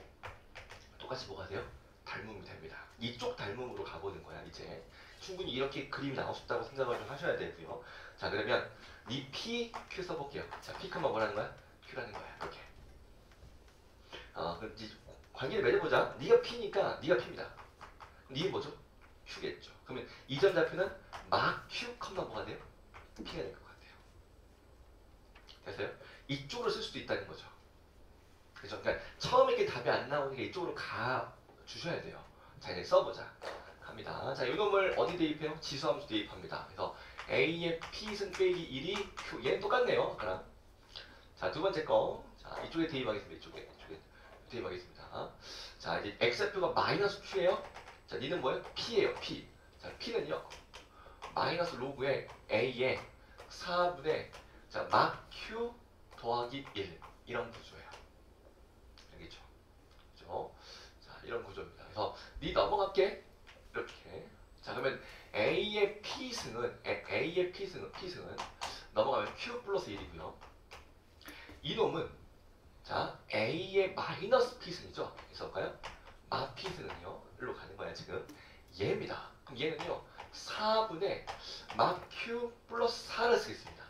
똑같이 뭐가 돼요? 닮음이 됩니다. 이쪽 닮음으로 가보는 거야 이제. 충분히 이렇게 그림이 나오셨다고 생각을 좀 하셔야 되고요. 자 그러면 니 P, Q 써볼게요. 자 P, Q가 뭐라는 거야? Q라는 거야. 이렇게. 그럼 이제 관계를 맺어보자. 니가 P니까 니가 P입니다. 니는 뭐죠? Q겠죠. 그러면 이점 좌표는 막 Q, 뭐가 돼요? P가 될 것 같아요. 됐어요? 이쪽으로 쓸 수도 있다는 거죠. 그죠? 그러니까 처음에 이렇게 답이 안 나오는 게 이쪽으로 가 주셔야 돼요. 자 이제 써보자. 갑니다. 자 이놈을 어디 대입해요? 지수함수 대입합니다. 그래서 A의 P승 빼기 1이 Q. 얘는 똑같네요. 아까랑. 자 두 번째 거. 자 이쪽에 대입하겠습니다. 이쪽에 대입하겠습니다. 자 이제 X좌표가 마이너스 Q예요. 자 니는 뭐예요? P예요. P. 자 P는요. 마이너스 로그의 A의 4분의 자 막 Q 더하기 1 이런 구조예요. 알겠죠? 그죠? 자 이런 구조입니다. 그래서 니 넘어갈게. 이렇게. 자 그러면 A의 P승은 넘어가면 Q 플러스 1이고요. 이놈은 자 A의 마이너스 P승이죠. 있어볼까요? 마 P승은요. 일로 가는 거야 지금. 얘입니다. 그럼 얘는요. 4분의 마 Q 플러스 4를 쓰겠습니다.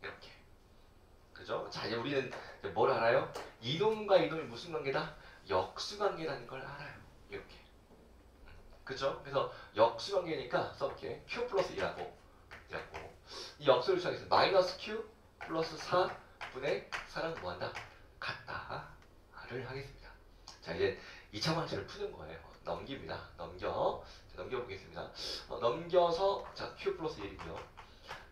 이렇게. 그죠? 자 이제 우리는 이제 뭘 알아요? 이놈과 이놈이 무슨 관계다? 역수관계라는 걸 알아요. 이렇게. 그죠? 그래서 역수관계니까 써볼게. Q 플러스 1하고 이 역수를 시작해서 마이너스 Q 플러스 4분의 4랑 뭐한다? 같다를 하겠습니다. 자 이제 2차 방식을 푸는 거예요. 넘깁니다. 넘겨보겠습니다. 넘겨서 자 Q 플러스 1이고요.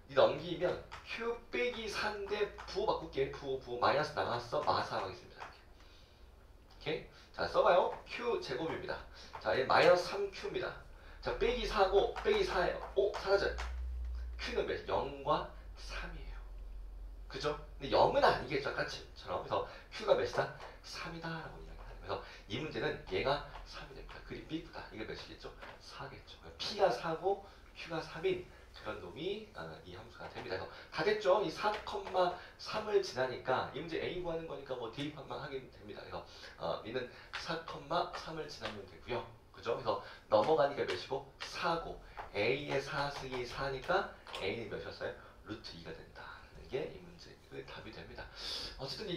이 넘기면 Q 빼기 4인데 부호 바꿀게. 부호 마이너스 나갔어. 마사 하겠습니다. 오케이? 자 써봐요. Q 제곱입니다. 자 얘 마이너스 3Q입니다. 자 빼기 4고 빼기 4예요. 오 사라져요. Q는 몇? 0과 3이에요. 그죠? 근데 0은 아니겠죠. 아까처럼. 그래서 Q가 몇이다? 3이다 라고 이야기합니다. 그래서 이 문제는 얘가 3이 됩니다. 그림 B구다. 이게 몇이겠죠? 4겠죠. P가 4고 Q가 3인 그런 놈이 이 함수가 됩니다. 그래서 다 됐죠? 이 4,3을 지나니까 이 문제 A 구하는 거니까 뭐 대입한만 하게 됩니다. 그래서 얘는 4,3을 지나면 되고요. 그죠? 그래서 넘어가니까 몇이고 4고 A의 4승이 4니까 A는 몇이었어요? 루트 2가 된다는 게 이 문제 그 답이 됩니다. 어쨌든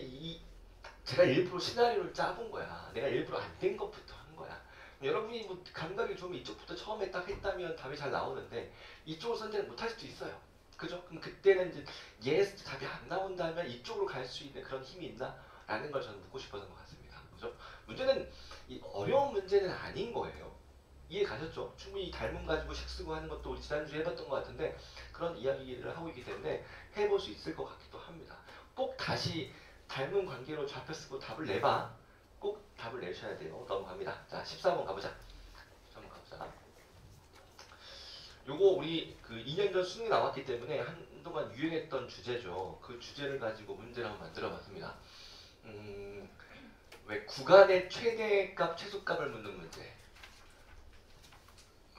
제가 일부러 시나리오를 짜본 거야. 내가 일부러 안 된 것부터 한 거야. 여러분이 뭐 감각이 좋으면 이쪽부터 처음에 딱 했다면 답이 잘 나오는데 이쪽을 선택을 못 할 수도 있어요. 그죠? 그럼 그때는 이제 yes 답이 안 나온다면 이쪽으로 갈 수 있는 그런 힘이 있나? 라는 걸 저는 묻고 싶었던 것 같습니다. 그죠? 문제는 이 어려운 문제는 아닌 거예요. 이해 가셨죠? 충분히 닮음 가지고 식 쓰고 하는 것도 우리 지난주에 해봤던 것 같은데 그런 이야기를 하고 있기 때문에 해볼 수 있을 것 같기도 합니다. 꼭 다시 닮은 관계로 좌표 쓰고 답을 내봐. 꼭 답을 내셔야 돼요. 넘어갑니다. 자, 14번 가보자. 14번 가보자. 요거 우리 그 2년 전 수능이 나왔기 때문에 한동안 유행했던 주제죠. 그 주제를 가지고 문제를 한번 만들어봤습니다. 왜 구간의 최대값, 최소값을 묻는 문제.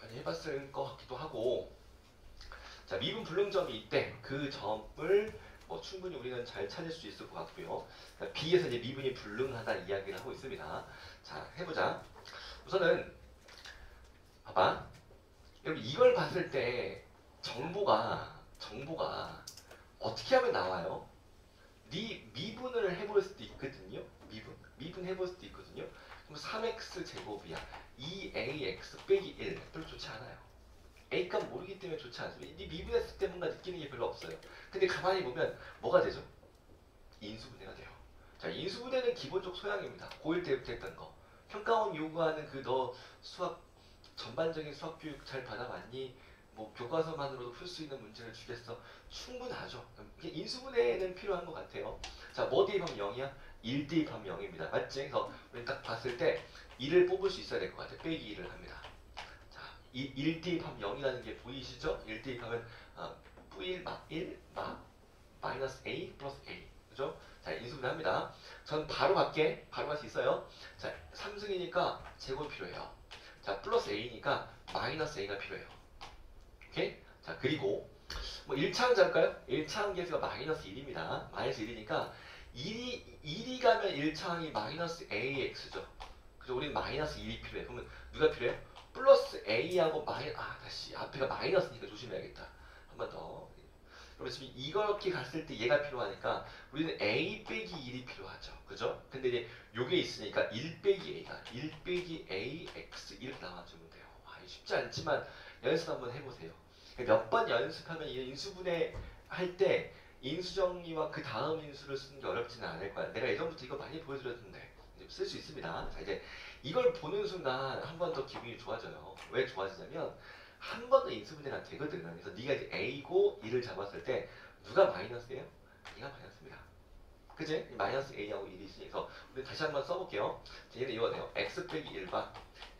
많이 해봤을 것 같기도 하고, 자, 미분 불능점이 있대. 그 점을 뭐 충분히 우리는 잘 찾을 수 있을 것 같고요. B에서 이제 미분이 불능하다 이야기를 하고 있습니다. 자, 해보자. 우선은 봐봐. 여러분 이걸 봤을 때 정보가 어떻게 하면 나와요? 미분을 해볼 수도 있거든요. 미분 해볼 수도 있거든요. 그럼 3x 제곱이야. 2ax 빼기 1. 별로 좋지 않아요. a값 모르기 때문에 좋지 않습니다. 이 미분했을 때 뭔가 느끼는 게 별로 없어요. 근데 가만히 보면 뭐가 되죠? 인수분해가 돼요. 자, 인수분해는 기본적 소양입니다. 고1 때부터 했던 거. 평가원 요구하는 그 너 수학 전반적인 수학 교육 잘 받아봤니? 뭐 교과서만으로도 풀 수 있는 문제를 주겠어. 충분하죠. 인수분해는 필요한 것 같아요. 자, 뭐 대입하면 0이야? 1 대입하면 0입니다. 맞지? 그래서 우리 딱 봤을 때 1을 뽑을 수 있어야 될 것 같아요. 빼기 1을 합니다. 자, 1 대입하면 0이라는 게 보이시죠? 1 대입하면 V1 마이너스 A 플러스 A. 그죠? 자, 인수분해합니다. 전 바로 갈게. 바로 갈 수 있어요. 자, 3승이니까 제곱이 필요해요. 자, 플러스 A니까 마이너스 A가 필요해요. 오케이? 자, 그리고 뭐 1차항 잡을까요? 1차항 계수가 마이너스 1입니다. 마이너스 1이니까 1이 가면 1차항이 마이너스 AX죠. 그래서 우리는 마이너스 1이 필요해. 그러면 누가 필요해요? 플러스 A하고 다시 앞에가 마이너스니까 조심해야겠다. 한 번 더. 그래서 지금 이렇게 갔을 때 얘가 필요하니까 우리는 A 빼기 1이 필요하죠. 그죠? 근데 이제 요게 있으니까 1 빼기 A가 1 빼기 AX 이렇게 나와주면 돼요. 쉽지 않지만 연습 한번 해보세요. 몇 번 연습하면 이 인수분해 할 때 인수정리와 그 다음 인수를 쓰는 게 어렵지는 않을 거야. 내가 예전부터 이거 많이 보여드렸는데 쓸 수 있습니다. 자, 이제 이걸 보는 순간 한 번 더 기분이 좋아져요. 왜 좋아지냐면 한 번 더 인수분해가 되거든. 그래서 네가 이제 A고 1을 잡았을 때 누가 마이너스예요? 얘가 마이너스입니다. 그지? 마이너스 A하고 1이 있으니까 우리 다시 한번 써볼게요. 얘는 이거네요. X 빼기 1바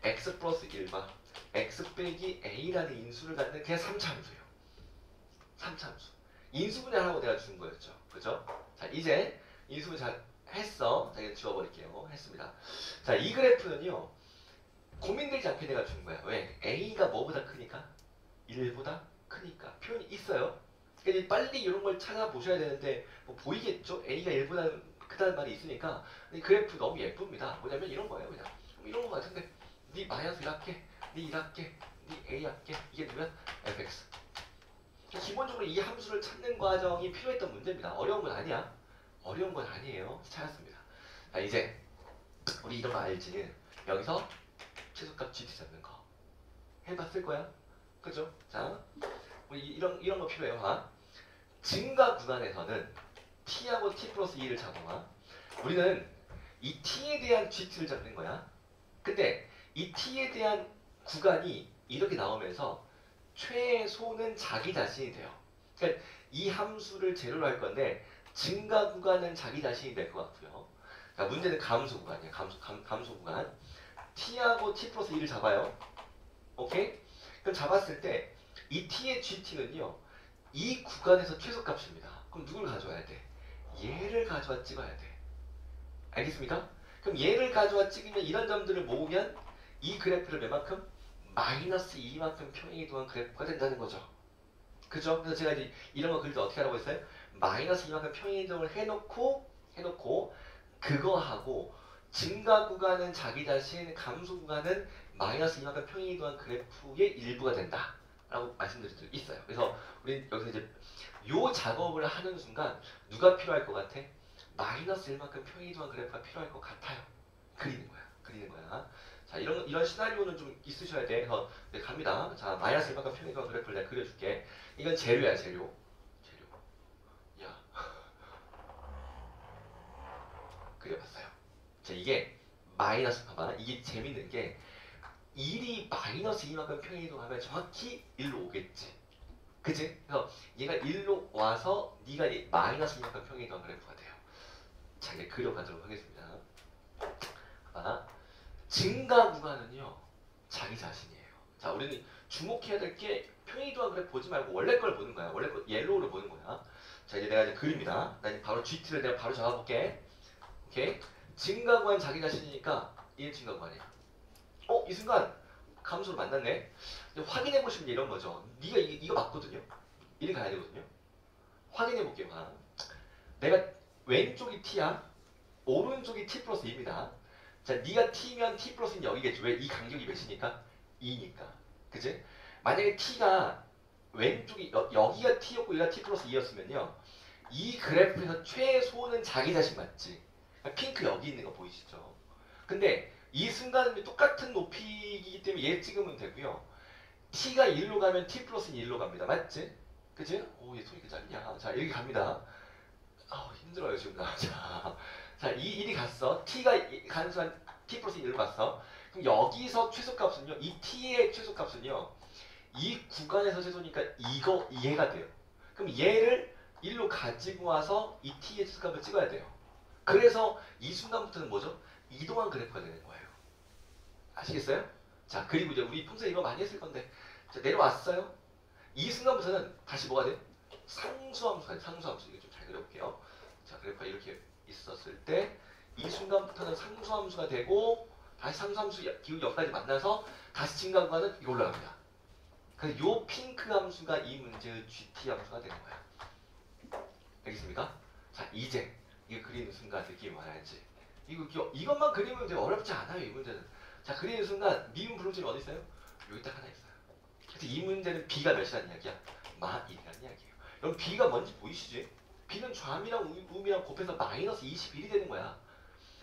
X 플러스 1바 X 빼기 A라는 인수를 갖는 그냥 3차함수예요. 3차함수. 인수분해하라고 내가 준 거였죠. 그죠? 자, 이제 인수분해 잘 했어. 자, 이거 지워버릴게요. 했습니다. 자, 이 그래프는요. 고민되지 않게 내가 준 거야. 왜? A가 뭐보다 크니까? 1보다 크니까. 표현이 있어요. 그러니까 빨리 이런 걸 찾아보셔야 되는데 뭐 보이겠죠? A가 1보다 크다는 말이 있으니까 그래프 너무 예쁩니다. 뭐냐면 이런 거예요. 그냥 이런 거 같은데 네 마이너스 1합계, 네 1합계, 네 A 합계 이게 누면 fx. 기본적으로 이 함수를 찾는 과정이 필요했던 문제입니다. 어려운 건 아니야. 어려운 건 아니에요. 찾았습니다. 자, 이제 우리 이런 거 알지? 여기서 최소값 GT 잡는 거 해봤을 거야. 그죠? 자, 우리 이런 거 필요해요. 봐. 증가 구간에서는 t하고 t 플러스 2를 잡아봐. 우리는 이 t에 대한 GT를 잡는 거야. 근데 이 t에 대한 구간이 이렇게 나오면서 최소는 자기 자신이 돼요. 그러니까 이 함수를 제로로 할 건데 증가 구간은 자기 자신이 될 것 같고요. 자, 문제는 감소 구간이에요. 감소 구간. t하고 t 플러스 2를 잡아요. 오케이? 그럼 잡았을 때 이 t의 gt는요. 이 구간에서 최소값입니다. 그럼 누굴 가져와야 돼? 얘를 가져와 찍어야 돼. 알겠습니까? 그럼 얘를 가져와 찍으면 이런 점들을 모으면 이 그래프를 몇만큼? 마이너스 2만큼 평행이동한 그래프가 된다는 거죠. 그죠? 그래서 제가 이제 이런 거 그릴 때 어떻게 하라고 했어요? 마이너스 2만큼 평행이동을 해놓고 그거하고 증가 구간은 자기 자신, 감소 구간은 마이너스 2만큼 평행이동한 그래프의 일부가 된다. 라고 말씀드릴 수 있어요. 그래서 우리 여기서 이제 요 작업을 하는 순간 누가 필요할 것 같아? 마이너스 1만큼 평행이동한 그래프가 필요할 것 같아요. 그리는 거야. 자, 이런 시나리오는 좀 있으셔야 돼. 그래서 네, 갑니다. 자, 마이너스 1만큼 평행이동한 그래프를 내가 그려줄게. 이건 재료야, 재료. 그려봤어요. 자, 이게 마이너스, 봐봐. 이게 재밌는 게 1이 마이너스 2만큼 평행이동하면 정확히 1로 오겠지. 그치? 그래서 얘가 1로 와서 네가 마이너스 2만큼 평행이동한 그래프가 돼요. 자, 이제 그려가도록 하겠습니다. 봐봐. 증가 구간은요, 자기 자신이에요. 자, 우리는 주목해야 될 게 평행이동한 그래프 보지 말고 원래 걸 보는 거야. 원래 거 옐로우를 보는 거야. 자, 이제 내가 이제 그립니다. 나 이제 바로 GT를 내가 바로 잡아볼게. 오케이? 증가 구간 자기 자신이니까 1 증가 구간이야. 이 순간 감소를 만났네. 확인해 보시면 이런 거죠. 네가 이거 맞거든요. 1이 가야 되거든요. 확인해 볼게요. 내가 왼쪽이 t야. 오른쪽이 t 플러스 2입니다. 자, 네가 t면 t 플러스는 여기겠죠. 왜? 이 간격이 몇이니까? 2니까. 그치? 만약에 t가 왼쪽이 여기가 t였고 여기가 t 플러스 2였으면요. 이 그래프에서 최소는 자기 자신 맞지? 핑크 여기 있는 거 보이시죠? 근데 이 순간은 똑같은 높이이기 때문에 얘 찍으면 되고요. t가 1로 가면 t 플러스는 1로 갑니다. 맞지? 그치? 얘 손이 짧냐? 자, 이렇게 갑니다. 힘들어요, 지금 나. 자, 이 1이 갔어. t가 가는 순간 t 플러스 1로 갔어. 그럼 여기서 최소값은요. 이 t의 최소값은요. 이 구간에서 최소니까 얘가 돼요. 그럼 얘를 1로 가지고 와서 이 t의 최소값을 찍어야 돼요. 그래서 이 순간부터는 뭐죠? 이동한 그래프가 되는 거예요. 아시겠어요? 자, 그리고 이제 우리 평소에 이거 많이 했을 건데, 자, 내려왔어요. 이 순간부터는 다시 뭐가 돼? 상수함수가 돼. 상수함수. 이거 좀 잘 그려볼게요. 자, 그래프가 이렇게 있었을 때 이 순간부터는 상수함수가 되고 다시 상수함수 기울기 여기까지 만나서 다시 증가 구간은 이거 올라갑니다. 그래서 요 핑크 함수가 이 문제의 GT 함수가 되는 거야. 알겠습니까? 자, 이제 이거 그리는 순간 느낌이 와야지. 이것만 그리면 되게 어렵지 않아요, 이 문제는. 자, 그리는 순간 미분 불응점이 어디 있어요? 여기 딱 하나 있어요. 그래서 이 문제는 b가 몇이라는 이야기야? 마1이라는 이야기예요. 여러분 b가 뭔지 보이시지? b는 좌미랑 우미랑 곱해서 마이너스 21이 되는 거야.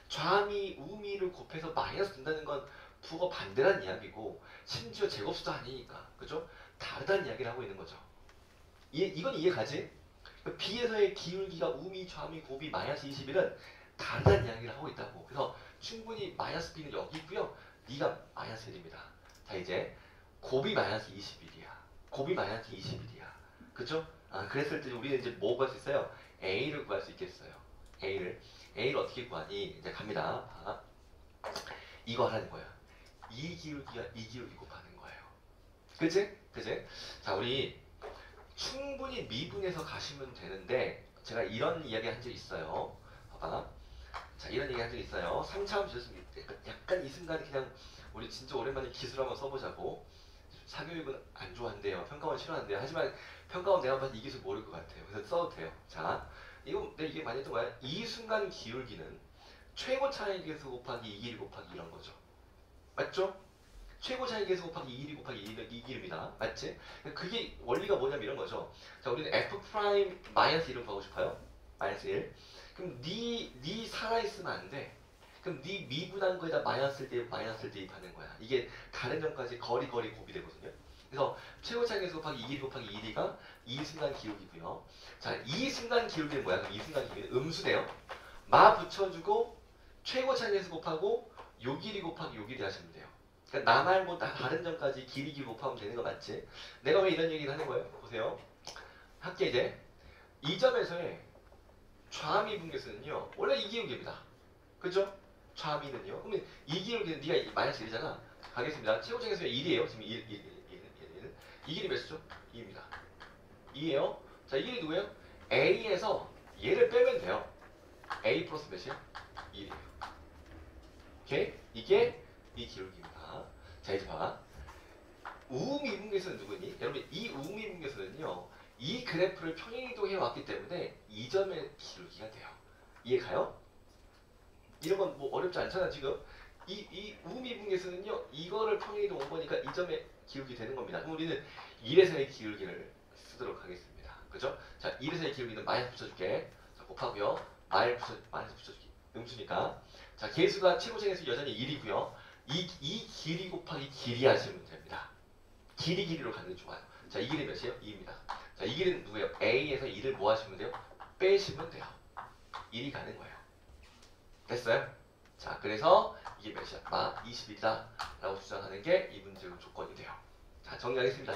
좌미, 우미를 곱해서 마이너스 된다는 건 부호 반대란 이야기고 심지어 제곱수도 아니니까. 그죠? 다르다는 이야기를 하고 있는 거죠. 이건 이해가지? b에서의 기울기가 우미, 좌미, 곱이 마이너스 21은 다르다는 이야기를 하고 있다고. 그래서 충분히 마이너스 b는 여기 있고요. b가 마이너스 1입니다. 자, 이제 곱이 마이너스 21이야. 곱이 마이너스 21이야. 그죠? 그랬을 때 우리는 이제 뭐 구할 수 있어요? a를 구할 수 있겠어요. A를 어떻게 구하니? 이제 갑니다. 이거 하라는 거야. 이 기울기가 이 기울기 곱하는 거예요. 그치? 그치? 자, 우리 충분히 미분해서 가시면 되는데 제가 이런 이야기 한 적 있어요. 봐봐. 자, 이런 얘기 한 적 있어요. 3차원 주셨으면 약간 이 순간에 그냥 우리 진짜 오랜만에 기술 한번 써보자고. 사교육은 안 좋아한대요. 평가원 싫어한대요. 하지만 평가원 내가 봐도 이 기술 모를 것 같아요. 그래서 써도 돼요. 자, 이게 많이 했던 거야. 이 순간 기울기는 최고 차이계수 곱하기 2길이 곱하기 이런 거죠. 맞죠? 최고 차이계수 곱하기 2길이 곱하기 2길입니다. 맞지? 그게 원리가 뭐냐면 이런 거죠. 자, 우리는 f 프라임 마이너스 1을 구하고 싶어요. 마이너스 1. 그럼 네 살아있으면 안 돼. 그럼 네 미분한 거에다 마이너스를 대입하는 거야. 이게 다른 점까지 거리 곱이 되거든요. 그래서 최고 차이계수 곱하기 2길이 곱하기 2D가 이 순간 기울기고요. 자, 이 순간 기울기는 뭐야? 그럼 이 순간 기울기는 음수네요. 마 붙여주고 최고 차이계수 곱하고 요 길이 곱하기 요 길이 하시면 돼요. 그러니까 나 말고 다른 점까지 길이 곱하면 되는 거 맞지? 내가 왜 이런 얘기를 하는 거예요? 보세요. 할게 이제. 이 점에서의 좌미분계수는요. 원래 이 기울기입니다. 그죠? 좌미는요. 그러면 이 기울기는 네가 마이너스 1이잖아. 가겠습니다. 최고 차이계수가 1이에요. 지금 1. 이 길이 몇이죠? 2입니다. 2예요. 자, 이 길이 누구예요? A에서 얘를 빼면 돼요. A 플러스 몇이에요? 1이에요. 오케이? 이게 이 기울기입니다. 자, 이제 봐. 우미분계수는 누구니? 여러분, 이 우미분계수는요. 이 그래프를 평행이동해 왔기 때문에 이 점의 기울기가 돼요. 이해가요? 이런 건 뭐 어렵지 않잖아, 지금. 이 우미분계수는요. 이거를 평행이동 온 거니까 이 점의 기울기 되는 겁니다. 그럼 우리는 1에서의 기울기를 쓰도록 하겠습니다. 그죠? 자, 1에서의 기울기는 마이너스 붙여줄게. 자, 곱하고요. 마이너스 붙여줄게. 음수니까. 자, 계수가 최고 차이계수 여전히 1이고요. 이 길이 곱하기 길이 하시면 됩니다. 길이로 가는 게 좋아요. 자, 이 길이 몇이에요? 2입니다. 자, 이 길이는 누구예요? A에서 2를 뭐 하시면 돼요? 빼시면 돼요. 1이 가는 거예요. 됐어요? 자, 그래서 이게 몇이야? 마 21이다 라고 주장하는 게 이 문제의 조건이 돼요. 자, 정리하겠습니다.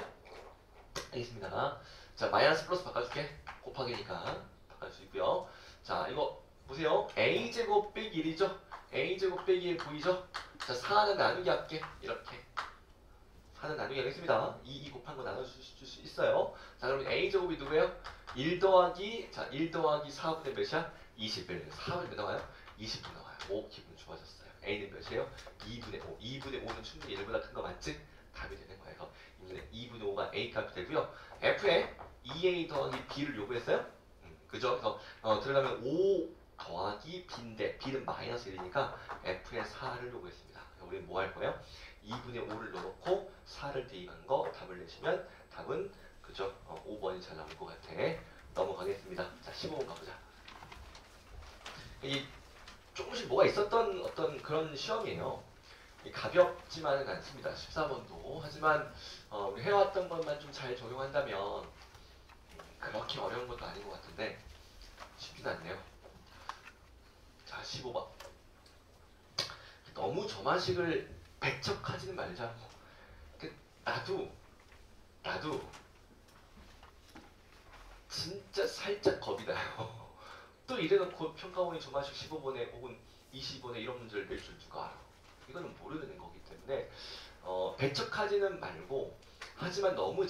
알겠습니다. 자, 마이너스 플러스 바꿔줄게. 곱하기니까 바꿔줄 수 있고요. 자, 이거 보세요. a제곱 빼기 1이죠? a제곱 빼기 1 보이죠? 자, 4는 나누기 할게. 이렇게 4는 나누기 하겠습니다. 2 곱한 거 나눠줄 수 있어요. 자, 그러면 a제곱이 누구예요? 1 더하기, 자, 1 더하기 4분의 몇이야? 21. 4분의 몇 나와요? 20분 나와요. 오, 기분 좋아졌어요. a는 몇이에요? 2분의 5. 2분의 5는 충분히 1보다 큰 거 맞지? 답이 되는 거예요. 2분의 5가 a 값이 되고요. f에 2a 더하기 b를 요구했어요? 그죠? 그래서 들어가면 5 더하기 b인데 b는 마이너스 1이니까 f에 4를 요구했습니다. 우리는 뭐 할 거예요? 2분의 5를 넣어놓고 4를 대입한 거 답을 내시면 답은 그죠? 5번이 잘 나올 것 같아. 넘어가겠습니다. 자, 15번 가보자. 이 조금씩 뭐가 있었던 어떤 그런 시험이에요. 가볍지만은 않습니다. 14번도. 하지만 우리 해왔던 것만 좀 잘 적용한다면 그렇게 어려운 것도 아닌 것 같은데 쉽진 않네요. 자, 15번. 너무 저만식을 배척하지는 말자고. 나도 진짜 살짝 겁이 나요. 또 이래놓고 평가원이 저만식 15번에 혹은 20번에 이런 문제를 낼 줄 누가 알아. 이거는 모르는 거기 때문에 배척하지는 말고 하지만 너무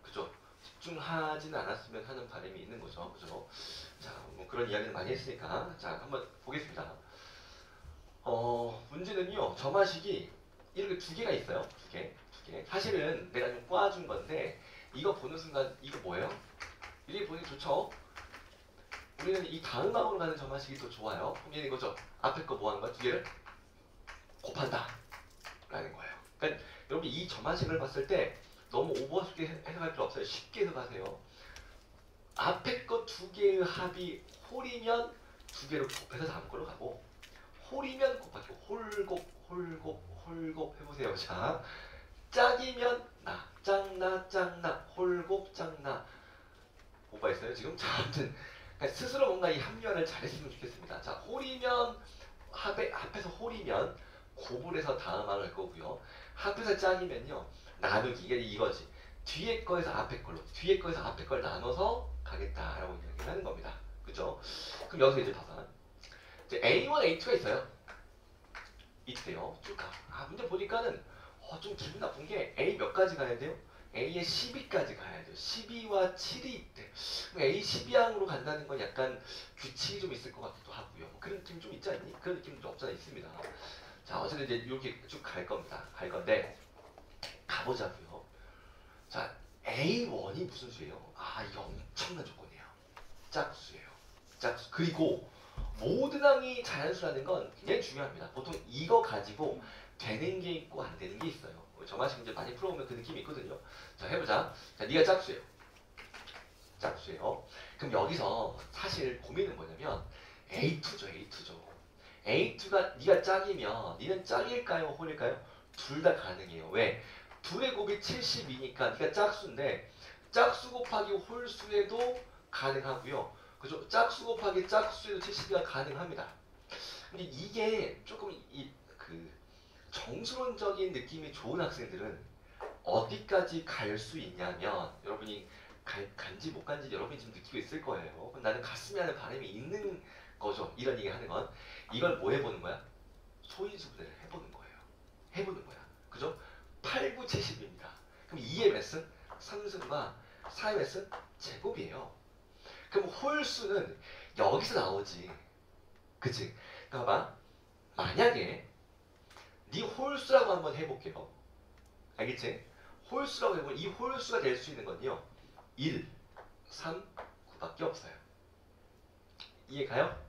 그죠? 집중하지는 않았으면 하는 바람이 있는 거죠. 그죠? 자, 뭐 그런 이야기는 많이 했으니까 자, 한번 보겠습니다. 문제는요. 점화식이 이렇게 두 개가 있어요. 두 개. 사실은 내가 좀 꼬아준 건데 이거 보는 순간 이거 뭐예요? 이렇게 보니 좋죠? 우리는 이 다음항으로 가는 점화식이 더 좋아요. 그럼 얘는 이거죠. 앞에 거 뭐 하는 거야? 두 개를 곱한다 라는 거예요. 그러니까 여러분 이 점화식을 봤을 때 너무 오버스럽게 해석할 필요 없어요. 쉽게 해석하세요. 앞에 거 두 개의 합이 홀이면 두 개를 곱해서 다음 걸로 가고 홀이면 곱하기 홀곱 해보세요. 자, 짝이면 나, 짝나 홀곱 짝나 오버했어요 지금? 자, 아무튼 그러니까 스스로 뭔가 이 합리화를 잘했으면 좋겠습니다. 자, 홀이면 합해서 홀이면 곱을 해서 다음 항을 거고요. 합해서 짝이면요 나누기 이거지. 뒤에 거에서 앞에 걸 나눠서 가겠다라고 이야기를 하는 겁니다. 그죠? 그럼 여기서 이제 봐봐. 이제 A1, A2가 있어요. 이때요. 쭉 가. 문제 보니까는 좀 기분 나쁜 게 A 몇 가지 가야 돼요? A에 12까지 가야 돼요. 12와 7이 있대. A 12항으로 간다는 건 약간 규칙이 좀 있을 것 같기도 하고요. 뭐 그런 느낌 좀 있지 않니? 그런 느낌 좀 없잖아 있습니다. 자, 어쨌든 이제 이렇게 쭉 갈 겁니다. 갈 건데 가보자고요. 자, A1이 무슨 수예요? 이게 엄청난 조건이에요. 짝수예요. 짝수. 그리고 모든 항이 자연수라는 건 굉장히 중요합니다. 보통 이거 가지고 되는 게 있고 안 되는 게 있어요. 저만식 이제 많이 풀어보면 그 느낌이 있거든요. 자, 해보자. 자, 네가 짝수예요. 그럼 여기서 사실 고민은 뭐냐면 A2죠. A2가 네가 짝이면 니는 짝일까요? 홀일까요? 둘 다 가능해요. 왜? 둘의 곱이 72니까 네가 짝수인데 짝수 곱하기 홀수에도 가능하고요. 그죠? 짝수 곱하기 짝수에도 70이가 가능합니다. 근데 이게 조금 그 정수론적인 느낌이 좋은 학생들은 어디까지 갈 수 있냐면 여러분이 간지 못 간지 여러분이 지금 느끼고 있을 거예요. 그럼 나는 갔으면 하는 바람이 있는 거죠. 이런 얘기 하는 건 이걸 뭐 해보는 거야? 소인수분해를 해보는 거야. 그죠? 8, 9, 70입니다. 그럼 2의 몇은? 3승과 4의 몇은? 제곱이에요. 그럼 홀수는 여기서 나오지. 그치? 그러니까 봐봐. 만약에 네 홀수라고 한번 해볼게요. 알겠지? 홀수라고 해보면 이 홀수가 될 수 있는 건요. 1, 3, 9밖에 없어요. 이해가요?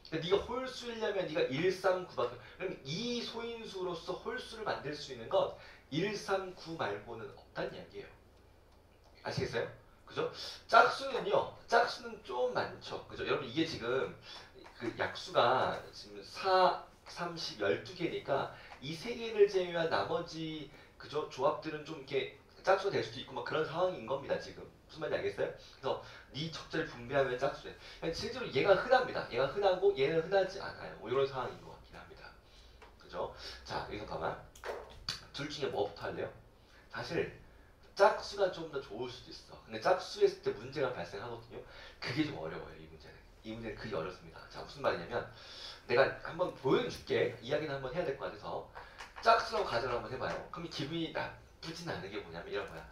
그러니까 네가 홀수이려면 네가 1, 3, 9밖에 그럼 이 소인수로서 홀수를 만들 수 있는 건 1, 3, 9 말고는 없다는 이야기예요. 아시겠어요? 그죠? 짝수는 좀 많죠. 그죠? 여러분 이게 지금 그 약수가 지금 4, 30, 12개니까 이 세 개를 제외한 나머지 그죠? 조합들은 좀 이렇게 짝수가 될 수도 있고 막 그런 상황인 겁니다. 지금 무슨 말인지 알겠어요? 그래서 네 척자를 분배하면 짝수래. 실제로 얘가 흔합니다. 얘가 흔하고 얘는 흔하지 않아요. 뭐 이런 상황인 것 같긴 합니다. 그죠? 자 여기서 봐봐. 둘 중에 뭐부터 할래요? 사실 짝수가 좀 더 좋을 수도 있어. 근데 짝수했을 때 문제가 발생하거든요. 그게 좀 어려워요. 이 문제는. 이 문제는 그게 어렵습니다. 자 무슨 말이냐면 내가 한번 보여줄게. 이야기는 한번 해야 될 것 같아서 짝수라고 가정을 한번 해봐요. 그럼 기분이 나쁘진 않은 게 뭐냐면 이런 거야.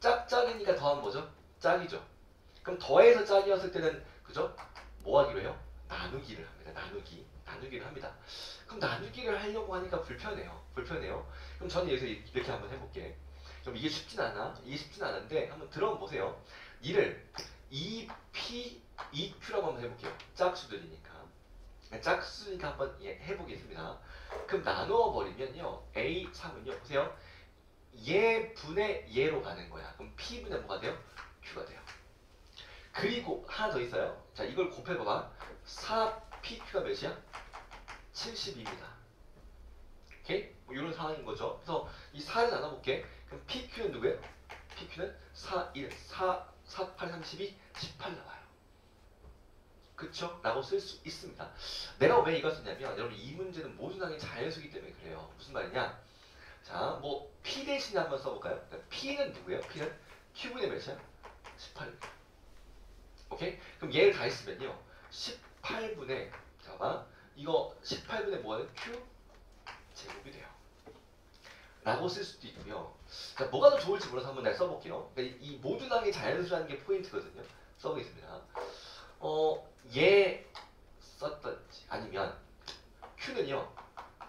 짝짝이니까 더하면 뭐죠? 짝이죠. 그럼 더해서 짝이었을 때는 그죠? 뭐 하기로 해요? 나누기를 합니다. 나누기를 합니다. 그럼 나누기를 하려고 하니까 불편해요. 그럼 저는 여기서 이렇게 한번 해볼게. 그럼 이게 쉽진 않아. 이게 쉽진 않은데 한번 들어보세요. 이를 2p, 2q라고 한번 해볼게요. 짝수들이니까. 짝수니까 한번 해보겠습니다. 그럼 나누어 버리면요. A3은요. 보세요. 얘 분의 얘로 가는 거야. 그럼 P분의 뭐가 돼요? Q가 돼요. 그리고 하나 더 있어요. 자 이걸 곱해봐봐. 4PQ가 몇이야? 72입니다. 오케이? 뭐 이런 상황인 거죠. 그래서 이 4를 나눠볼게. 그럼 PQ는 누구예요? PQ는 4, 1, 4, 4, 8, 32, 18 나와요. 그쵸? 라고 쓸 수 있습니다. 내가 왜 이걸 썼냐면 여러분 이 문제는 모순항의 자연수이기 때문에 그래요. 무슨 말이냐? 자, 뭐 P 대신에 한번 써볼까요? P는 누구예요? P는 Q분의 몇이야? 18입니다. 오케이? 그럼 얘를 다 했으면요. 18분의 잠깐만 이거 18분의 뭐예요? Q 제곱이 돼요. 라고 쓸 수도 있고요. 자, 뭐가 더 좋을지 몰라서 한번 내가 써볼게요. 그러니까 이 모듈항의 자연수라는 게 포인트거든요. 써보겠습니다. 얘 썼던지 아니면 Q는요.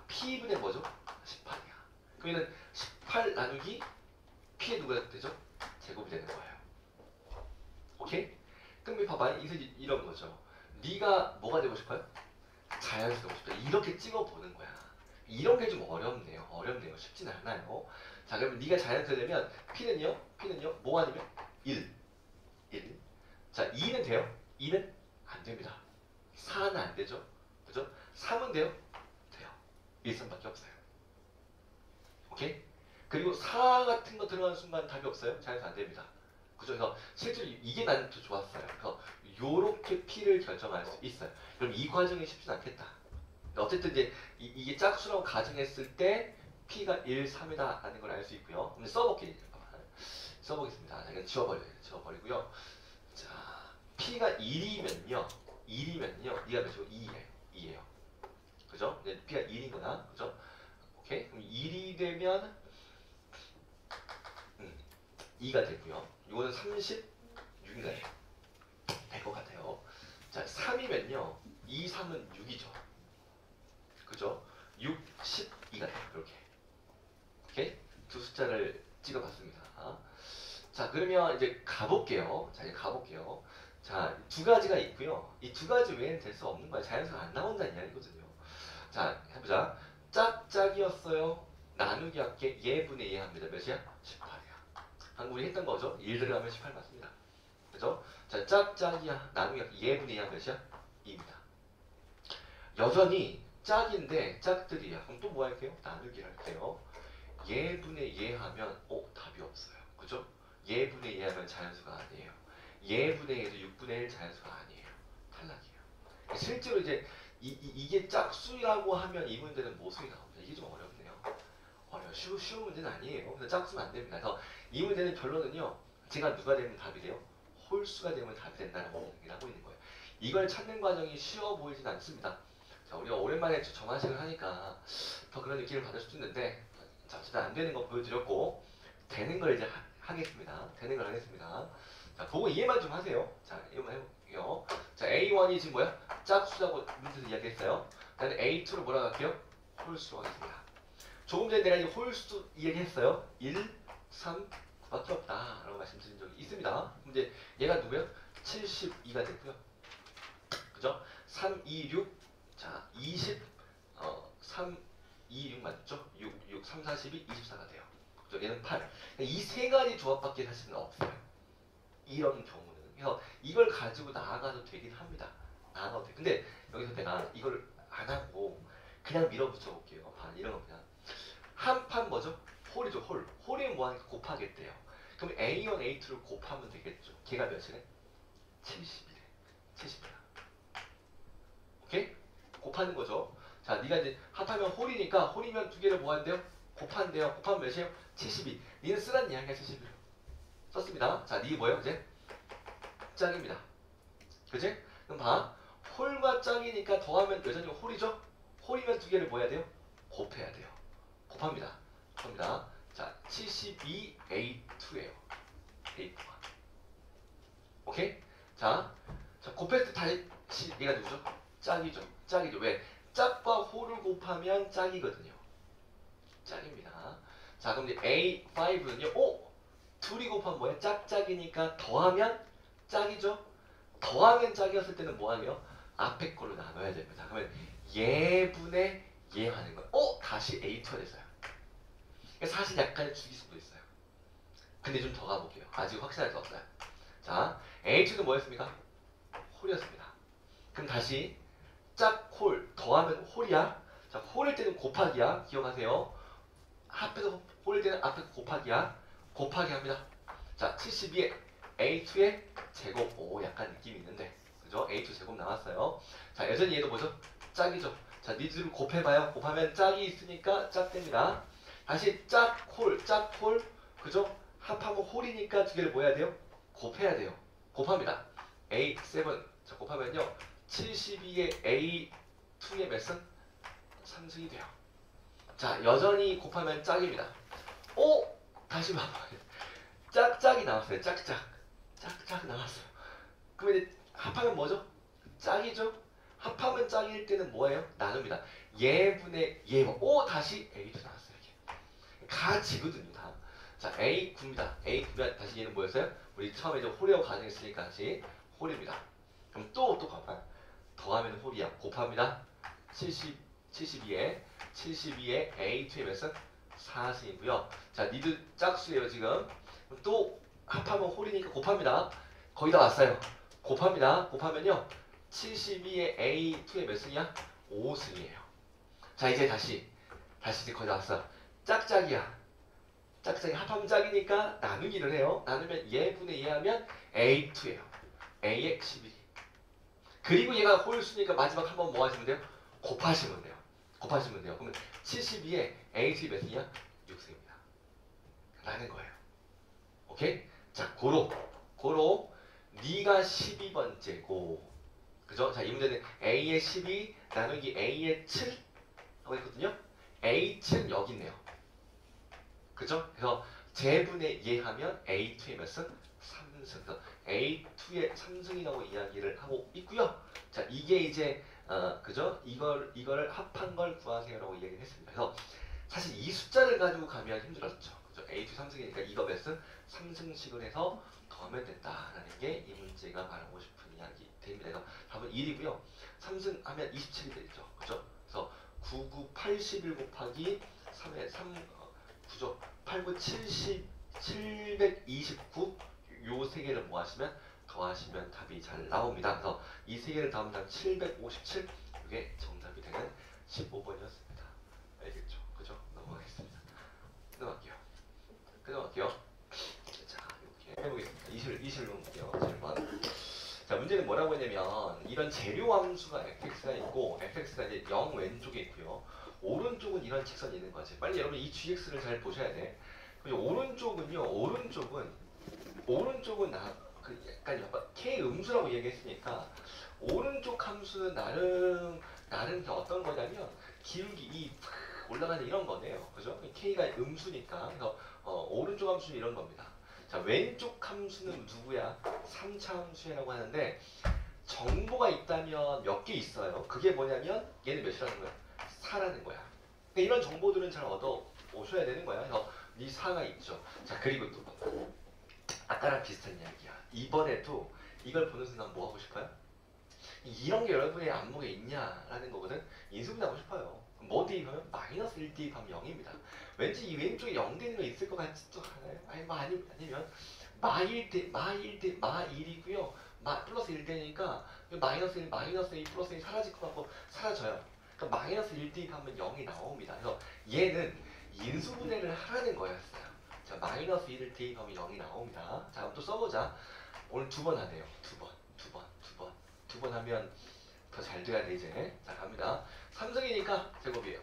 P분의 뭐죠? 18이야. 그러면 18 나누기 P의 누가 되죠? 제곱이 되는 거예요. 오케이? 그럼 봐봐. 이런 거죠. 네가 뭐가 되고 싶어요? 자연수 되고 싶다. 이렇게 찍어보는 거야. 이런 게 좀 어렵네요. 쉽진 않아요. 자 그러면 네가 자연수 되면 P는요? 뭐 아니면 1. 자 2는 돼요? 2는 안 됩니다. 4는 안 되죠? 그죠? 3은 돼요? 돼요. 1, 3밖에 없어요. 오케이? 그리고 4 같은 거 들어가는 순간 답이 없어요? 자연수 안 됩니다. 그죠? 그래서 실제로 이게 나는 더 좋았어요. 그래서 요렇게 P를 결정할 수 있어요. 그럼 이 과정이 쉽진 않겠다. 어쨌든 이제 이게 짝수라고 가정했을 때 P가 1, 3이다 라는 걸 알 수 있고요. 그럼 써볼게요. 써보겠습니다. 자, 이건 지워버리고요. 자, P가 1이면요. 네가 몇이고 2예요. 그죠? P가 1이구나. 그죠? 오케이? 그럼 1이 되면 2가 되고요. 이거는 36인가 될 것 같아요. 자, 3이면요. 2, 3은 6이죠. 그죠? 6, 12가 돼요. 이렇게. 오케이? 두 숫자를 찍어봤습니다. 자, 그러면 이제 가볼게요. 자, 두 가지가 있고요. 이 두 가지 외에는 될 수 없는 거야. 자연수가 안 나온다는 이야기거든요. 자, 해보자. 짝짝이었어요. 나누기 할게. 얘분의 얘 합니다. 몇이야? 18이야. 방금 우리 했던 거죠? 1 들어가면 18 맞습니다. 그죠? 자, 짝짝이야. 나누기 할게. 얘분의 얘 몇이야? 2입니다. 여전히 짝인데 짝들이야. 그럼 또 뭐 할게요? 나누기 할게요. 얘분의 얘 하면 답이 없어요. 그죠? 얘분의 얘 하면 자연수가 아니에요. 얘분의 얘도 6분의 1 자연수가 아니에요. 탈락이에요. 실제로 이제 이게 짝수라고 하면 이 문제는 모순이 나옵니다. 이게 좀 어렵네요. 쉬운 문제는 아니에요. 그래서 짝수는 안 됩니다. 그래서 이 문제는 결론은요. 제가 누가 되면 답이 돼요? 홀수가 되면 답이 된다는 얘기를 하고 있는 거예요. 이걸 찾는 과정이 쉬워 보이진 않습니다. 자, 우리가 오랜만에 정화식을 하니까 더 그런 느낌을 받을 수도 있는데 자, 어쨌든 안 되는 거 보여드렸고 되는 걸 이제 하겠습니다. 자, 보고 이해만 좀 하세요. 자, 이해만 해볼게요. 자, A1이 지금 뭐야? 짝수라고 문제에서 이야기했어요. 그다음에 A2로 뭐라고 할게요? 홀수로 하겠습니다. 조금 전에 내가 이 홀수 이야기했어요. 1, 3, 9밖에 없다 라고 말씀드린 적이 있습니다. 그럼 이제 얘가 누구예요? 72가 됐고요. 그죠? 3, 2, 6 자, 20 3, 2, 6 맞죠? 6, 3, 42, 24가 돼요. 그죠? 얘는 8. 이 세 가지 조합밖에 사실은 없어요. 이런 경우는. 그래서 이걸 가지고 나아가도 되긴 합니다. 나아가도 돼. 근데 여기서 내가 이걸 안 하고 그냥 밀어붙여 볼게요. 이런 거 그냥. 한 판 뭐죠? 홀이죠, 홀. 홀이 뭐하니까 곱하겠대요. 그럼 A1, A2를 곱하면 되겠죠. 걔가 몇이래? 70이래. 70이야. 오케이? 곱하는 거죠. 자, 네가 이제 합하면 홀이니까 홀이면 두 개를 뭐 한대요? 곱한대요. 곱하면 몇이에요? 72. 니는 쓰란 이야기야, 71. 썼습니다. 자, 니 뭐예요, 이제? 짝입니다. 그지? 그럼 봐. 홀과 짝이니까 더하면 여전히 홀이죠? 홀이면 두 개를 뭐 해야 돼요? 곱해야 돼요. 곱합니다. 곱합니다. 자, 72A2예요. A2가. 오케이? 자, 곱했을 때 다시 얘가 누구죠? 짝이죠. 짝이죠. 왜? 짝과 홀을 곱하면 짝이거든요. 짝입니다. 자, 그럼 이제 A5는요. 오! 둘이 곱하면 뭐야? 짝짝이니까 더하면 짝이죠. 더하면 짝이었을 때는 뭐하게요? 앞에 걸로 나눠야 됩니다. 그러면 얘분의 얘 하는 거예요. 다시 A2가 됐어요. 사실 약간의 주기수도 있어요. 근데 좀 더 가볼게요. 아직 확실할 수 없어요. 자, A2는 뭐였습니까? 홀이었습니다. 그럼 다시 짝, 홀, 더하면 홀이야. 자, 홀일 때는 곱하기야. 기억하세요. 합해서 홀일 때는 앞에 곱하기야. 곱하기 합니다. 자, 72에 A2의 제곱. 오, 약간 느낌이 있는데. 그죠? A2 제곱 나왔어요. 자, 여전히 얘도 뭐죠? 짝이죠. 자, 니들을 곱해봐요. 곱하면 짝이 있으니까 짝됩니다. 다시 짝, 홀, 짝, 홀. 그죠? 합하면 홀이니까 두 개를 뭐 해야 돼요? 곱해야 돼요. 곱합니다. A7. 자, 곱하면요. 72의 A2의 몇은? 3승이 돼요. 자, 여전히 곱하면 짝입니다. 다시 봐봐요. 짝짝이 나왔어요. 짝짝. 짝짝 나왔어요. 그럼 이제 합하면 뭐죠? 짝이죠? 합하면 짝일 때는 뭐예요? 나눕니다. 얘분의 얘. 다시 A2 나왔어요. 이게. 가지거든요. 다. 자, A9입니다. A9면 다시 얘는 뭐였어요? 우리 처음에 이제 홀이라고 가정했으니까 다시 홀입니다. 그럼 또 가봐요. 더하면 홀이야. 곱합니다. 72에 A2의 몇은? 4승이고요. 자, 니들 짝수예요 지금. 또 합하면 홀이니까 곱합니다. 거의 다 왔어요. 곱합니다. 곱하면요. 72의 A2의 몇 승이야? 5승이에요. 자, 이제 다시 이제 거의 다 왔어. 짝짝이야. 짝짝이 합하면 짝이니까 나누기를 해요. 나누면 얘분의 얘 하면 A2예요. A의 11. 그리고 얘가 홀수니까 마지막 한번 뭐 하시면 돼요? 곱하시면 돼요. 곱하시면 돼요. 그러면 72에 A2 몇 승이야? 6승입니다. 라는 거예요. 오케이? 자, 고로 네가 12번째고 그죠? 자, 이 문제는 A의 12 나누기 A의 7 하고 있거든요. A7은 여기 있네요. 그죠? 그래서 제분의 얘 하면 A2의 몇승? 3승. 그래서 A2의 3승이라고 이야기를 하고 있고요. 자, 이게 이제 그죠? 이거를 합한 걸 구하세요라고 이야기를 했습니다. 그래서 사실 이 숫자를 가지고 가면 힘들었죠. 그죠? A2 3승이니까 이거 몇승? 3승씩을 해서 더하면 된다라는 게 이 문제가 말하고 싶은 이야기 됩니다. 그래서 답은 1이고요. 3승 하면 27이 되죠. 그죠? 그래서 9, 9, 81 곱하기 3에 3, 9죠. 8, 9, 70, 729 요 세 개를 뭐 하시면 더하시면 답이 잘 나옵니다. 그래서 이 세 개를 더하면 답 757 이게 정답이 되는 15번이었습니다. 알겠죠? 그죠? 넘어가겠습니다. 끊어갈게요. 자, 이렇게 해보겠습니다. 20을 넘을게요. 7번. 자, 문제는 뭐라고 했냐면 이런 재료 함수가 fx가 있고 fx가 이제 0 왼쪽에 있고요. 오른쪽은 이런 직선이 있는 거지. 빨리 여러분 이 gx를 잘 보셔야 돼. 오른쪽은요. 오른쪽은 약간 k 음수라고 얘기했으니까 오른쪽 함수는 나름 어떤 거냐면 기울기 이 올라가는 이런 거네요. 그죠? k가 음수니까. 그래서 오른쪽 함수는 이런 겁니다. 자, 왼쪽 함수는 누구야? 3차 함수라고 하는데 정보가 있다면 몇 개 있어요. 그게 뭐냐면 얘는 몇이라는 거야? 4라는 거야. 그러니까 이런 정보들은 잘 얻어 오셔야 되는 거야. 그래서 이 4가 있죠. 자, 그리고 또 아까랑 비슷한 이야기야. 이번에도 이걸 보는 순간 뭐 하고 싶어요? 이런 게 여러분의 안목에 있냐라는 거거든. 인수분해하고 싶어요. 뭐 대입하면 마이너스 1 대입하면 0입니다. 왠지 이 왼쪽에 0 되는 거 있을 것 같지도 않아요. 아니면 마 1이고요. 플러스 1 되니까 마이너스 1 플러스 1 사라질 것 같고 사라져요. 그러니까 마이너스 1 대입하면 0이 나옵니다. 그래서 얘는 인수분해를 하라는 거였어요. 자, 마이너스 1을 대입하면 0이 나옵니다. 자, 그럼 또 써보자. 오늘 2번 하네요. 2번 하면 더 잘 돼야 돼 이제. 자, 갑니다. 3승이니까 제곱이에요.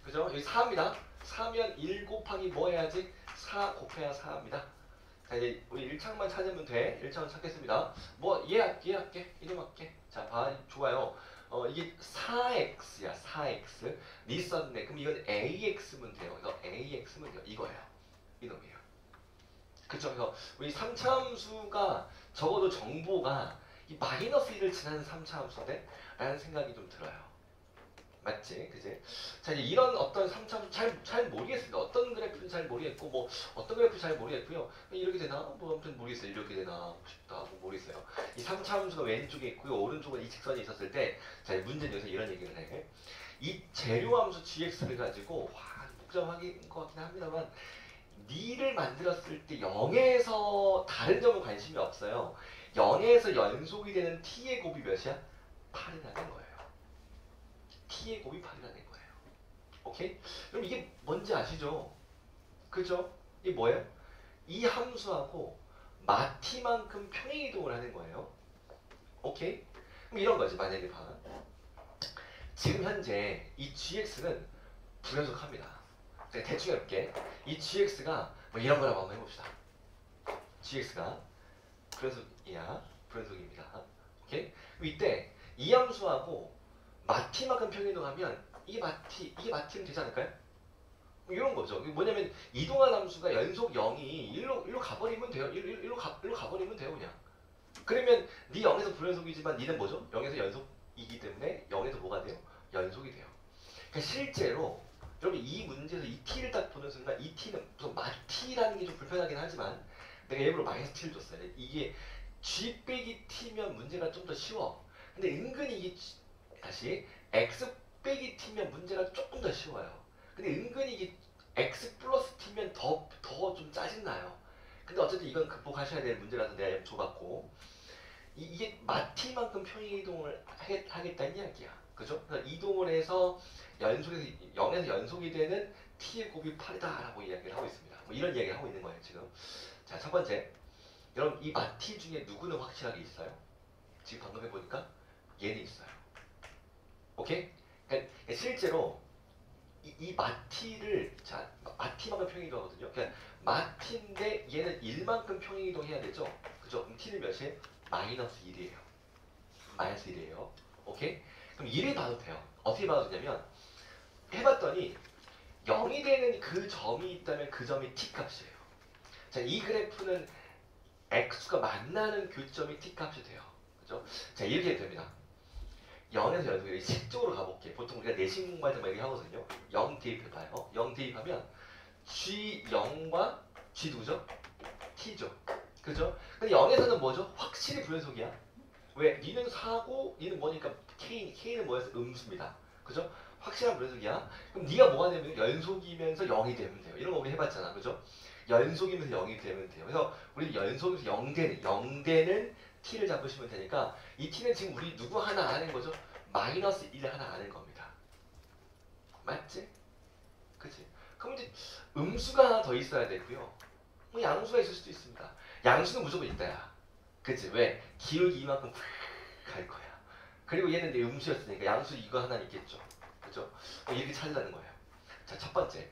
그죠? 여기 4입니다. 4면 1 곱하기 뭐 해야지? 4 곱해야 4입니다. 자, 이제 우리 1창만 찾으면 돼. 1창을 찾겠습니다. 뭐 얘할게. 이름할게. 자, 봐. 좋아요. 이게 4x야. 4x. 니 썼네. 그럼 이건 ax면 돼요. 이거 ax면 돼요. 이거예요. 이놈이에요. 그쵸? 그래서 우리 3차 함수가 적어도 정보가 이 마이너스 1을 지나는 3차 함수인데? 라는 생각이 좀 들어요. 맞지? 그지? 자, 이제 이런 어떤 3차 함수 잘 모르겠습니다. 어떤 그래프는 잘 모르겠고, 뭐, 어떤 그래프 잘 모르겠고요. 이렇게 되나? 뭐, 아무튼 모르겠어요. 이렇게 되나? 싶다. 뭐, 모르겠어요. 이 3차 함수가 왼쪽에 있고요. 오른쪽은 이 직선이 있었을 때, 자, 문제는 여기서 이런 얘기를 해. 이 재료 함수 gx를 가지고, 와, 복잡하긴 것 같긴 합니다만, 니를 만들었을 때 0에서 다른 점은 관심이 없어요. 0에서 연속이 되는 t의 곱이 몇이야? 8이라는 거예요. t의 곱이 8이라는 거예요. 오케이? 그럼 이게 뭔지 아시죠? 그죠? 이게 뭐예요? 이 함수하고 마티만큼 평행이동을 하는 거예요. 오케이? 그럼 이런 거지. 만약에 봐. 지금 현재 이 gx는 불연속합니다. 대충 해볼게. 이 gx가 뭐 이런 거라고 한번 해봅시다. gx가 불연속입니다. 오케이? 이때 이 함수하고 마티만큼 평행이동하면 이게 마티면 되지 않을까요? 이런 거죠. 뭐냐면 이동한 함수가 연속 0이 1로 가버리면 돼요. 1로 가버리면 돼요 그냥. 그러면 니 0에서 불연속이지만 니는 뭐죠? 0에서 연속이기 때문에 0에서 뭐가 돼요? 연속이 돼요. 그러니까 실제로 여러분 이 문제에서 이 t를 딱 보는 순간 이 t는 무슨 마t라는 게 좀 불편하긴 하지만 내가 일부러 마이너스 t를 줬어요. 이게 g 빼기 t면 문제가 좀 더 쉬워. 근데 은근히 이게 다시 x 빼기 t면 문제가 조금 더 쉬워요. 근데 은근히 이게 x 플러스 t면 더 좀 짜증나요. 근데 어쨌든 이건 극복하셔야 될 문제라서 내가 줘봤고 이게 마t만큼 평행이동을 하겠다는 이야기야. 그죠? 그래서 이동을 해서 0에서 연속이 되는 t의 곱이 8이다라고 이야기를 하고 있습니다. 뭐 이런 이야기를 하고 있는 거예요 지금. 자, 첫 번째. 여러분 이 마t 중에 누구는 확실하게 있어요? 지금 방금 해보니까 얘는 있어요. 오케이? 그러니까 실제로 이 마t를 자 마t만큼 평행이동하거든요. 그러니까 마t인데 얘는 1만큼 평행이동해야 되죠. 그죠? 그럼 t는 몇이에요? 마이너스 1이에요. 마이너스 1이에요. 오케이? 그럼 1을 봐도 돼요. 어떻게 봐도 되냐면 해봤더니 0이 되는 그 점이 있다면 그 점이 t값이에요. 자, 이 그래프는 x가 만나는 교점이 t값이 돼요. 그죠? 자, 이렇게 됩니다. 0에서 연속에 식적으로 가볼게. 보통 우리가 내신 공부할 때 막 얘기하거든요. 0 대입해봐요. 0 대입하면 G0과 G 누구죠? T죠. 그죠? 근데 0에서는 뭐죠? 확실히 불연속이야. 왜? 니는 4고 니는 뭐니까 K는 뭐였어? 음수입니다. 그죠? 확실한 불연속이야. 그럼 니가 뭐가 되면 연속이면서 0이 되면 돼요. 이런 거 우리 해봤잖아. 그죠? 연속이면서 0이 되면 돼요. 그래서 우리 연속이면서 0되는 t를 잡으시면 되니까 이 t는 지금 우리 누구 하나 아는 거죠? 마이너스 1 하나 아는 겁니다. 맞지? 그치? 그럼 이제 음수가 하나 더 있어야 되고요. 뭐 양수가 있을 수도 있습니다. 양수는 무조건 있다야. 그치? 왜? 기울기 이만큼 갈 거야. 그리고 얘는 내 음수였으니까 양수 이거 하나 있겠죠. 그죠? 이렇게 찾으라는 거예요. 자, 첫 번째.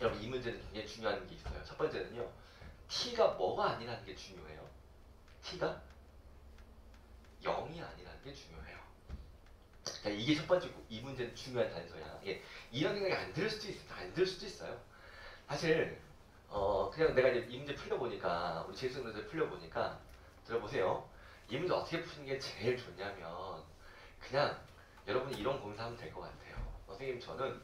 여러분 이 문제는 굉장히 중요한 게 있어요. 첫 번째는요. t가 뭐가 아니라는 게 중요해요. t가 0이 아니라는 게 중요해요. 자, 이게 첫 번째 이 문제는 중요한 단서야. 이게 이런 생각이 안 들 수도 있어요. 안 들 수도 있어요. 사실 그냥 내가 이제 이 문제 풀려보니까 우리 재수 문제 풀려보니까 들어보세요. 이 문제 어떻게 푸는 게 제일 좋냐면 그냥 여러분이 이런 공사하면 될 것 같아요. 선생님 저는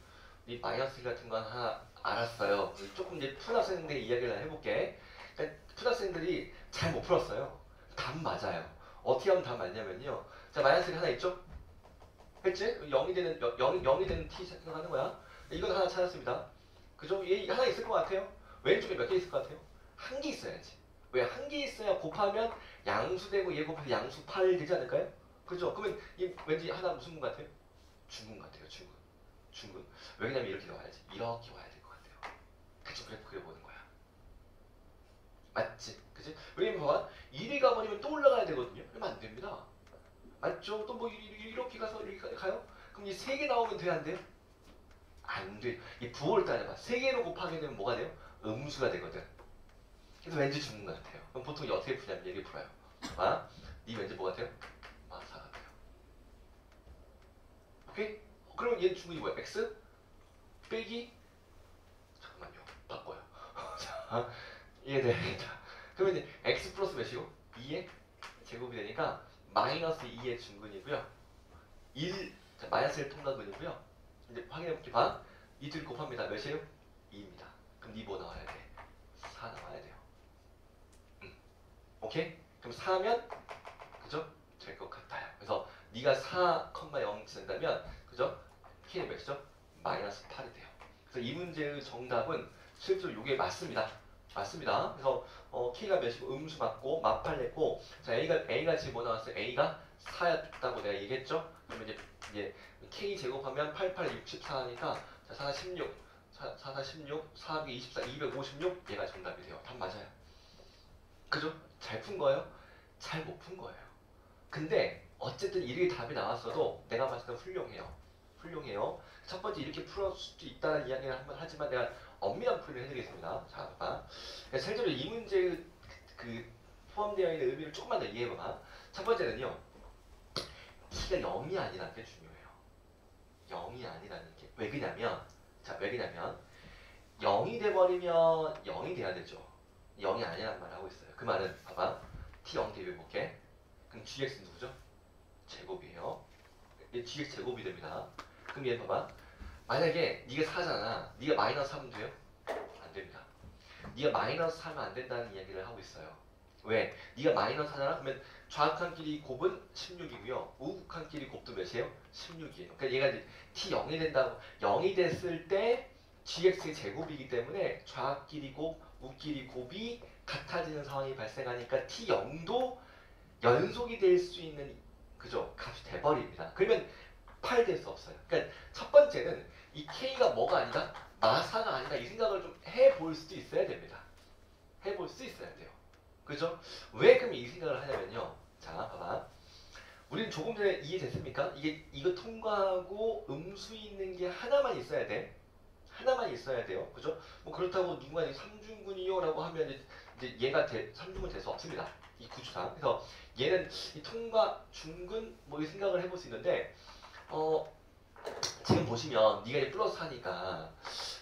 이 마이너스 같은 건 하나 알았어요. 조금 이제 푼 학생들 이야기를 해볼게. 그러니까 푼 학생들이 잘 못 풀었어요. 답 맞아요. 어떻게 하면 답 맞냐면요. 자, 마이너스 하나 있죠? 했지? 0이 되는 t 생각하는 거야. 이건 하나 찾았습니다. 그죠? 얘 하나 있을 것 같아요. 왼쪽에 몇 개 있을 것 같아요? 한 개 있어야지. 왜? 한 개 있어야 곱하면 양수되고 얘 곱해서 양수 8 되지 않을까요? 그죠? 그러면 이 왠지 하나 무슨 군 같아요? 중군 같아요. 중군. 왜냐면 이렇게 나와야지. 이렇게 와야 될 것 그치? 그래프 그려보는 거야. 맞지? 그치? 왜냐면 봐봐. 1이 가버리면 또 올라가야 되거든요. 그러면 안 됩니다. 맞죠? 또 뭐 이렇게 가서 이렇게 가요? 그럼 이 3개 나오면 돼, 안 돼요? 안 돼. 이 부호를 따져봐. 3개로 곱하게 되면 뭐가 돼요? 음수가 되거든. 그래서 왠지 죽는 것 같아요. 그럼 보통 이게 어떻게 푸냐면 얘를 풀어요. 아, 이 왠지 뭐가 돼요? 마사가 돼요. 오케이? 그럼 얘 중근이 뭐야? x 빼기 잠깐만요. 바꿔요. 자, 이해되겠다. 그러면 이제 x 플러스 몇이고? 2의 제곱이 되니까 마이너스 2의 중근이고요. 1, 자, 마이너스 1 통각근이고요. 이제 확인해볼게. 봐. 이 둘 곱합니다. 몇이에요? 2입니다. 그럼 니 뭐 나와야 돼? 4 나와야 돼요. 오케이? 그럼 4면 그죠? 될 것 같아요. 그래서 네가 4,0 쓴다면 그죠? k는 몇이죠? 마이너스 8이 돼요. 그래서 이 문제의 정답은 실제로 이게 맞습니다. 맞습니다. 그래서 k가 몇이고 음수 맞고 마팔 냈고 자 a가 지금 뭐 나왔어요? a가 4였다고 내가 얘기했죠? 그러면 이제 k 제곱하면 88, 64니까 자 4, 16, 4, 4, 16, 4, 24, 256 얘가 정답이 돼요. 답 맞아요. 그죠? 잘 푼 거예요? 잘 못 푼 거예요. 근데 어쨌든 이렇게 답이 나왔어도 내가 봤을 때 훌륭해요. 훌륭해요. 첫 번째 이렇게 풀을 수도 있다는 이야기를 한번 하지만 내가 엄밀한 풀이를 해드리겠습니다. 자, 봐봐. 실제로 이 문제의 그 포함되어 있는 의미를 조금만 더 이해해봐. 첫 번째는요. t가 0이 아니라는 게 중요해요. 0이 아니라는 게. 왜 그러냐면 자, 왜 그러냐면 0이 돼버리면 0이 돼야 되죠. 0이 아니라는 말을 하고 있어요. 그 말은 봐봐. t 0 대입해볼게. 그럼 gx 누구죠? 제곱이에요. 얘 gx 제곱이 됩니다. 그럼 얘 봐봐. 만약에 네가 4잖아. 네가 마이너스 하면 돼요? 안 됩니다. 네가 마이너스 하면 안 된다는 이야기를 하고 있어요. 왜? 네가 마이너스 하잖아? 그러면 좌극한끼리 곱은 16이고요. 우극한끼리 곱도 몇이에요? 16이에요. 그러니까 얘가 이제 t 0이 된다고 0이 됐을 때 gx의 제곱이기 때문에 좌끼리 곱, 우끼리 곱이 같아지는 상황이 발생하니까 t 0도 연속이 될 수 있는 그죠? 값이 돼버립니다. 그러면 8 될 수 없어요. 그러니까 첫 번째는 이 k가 뭐가 아니다? 마사가 아니다. 이 생각을 좀 해볼 수도 있어야 됩니다. 해볼 수 있어야 돼요. 그죠? 왜 그럼 이 생각을 하냐면요. 자, 봐봐. 우리는 조금 전에 이해됐습니까? 이거 통과하고 음수 있는 게 하나만 있어야 돼. 하나만 있어야 돼요. 그죠? 뭐 그렇다고 누군가 3중근이요 라고 하면 이제 얘가 3중근 될 수 없습니다. 이 구조상. 그래서 얘는 이 통과, 중근 뭐 이 생각을 해볼 수 있는데 지금 보시면 네가 이제 플러스 하니까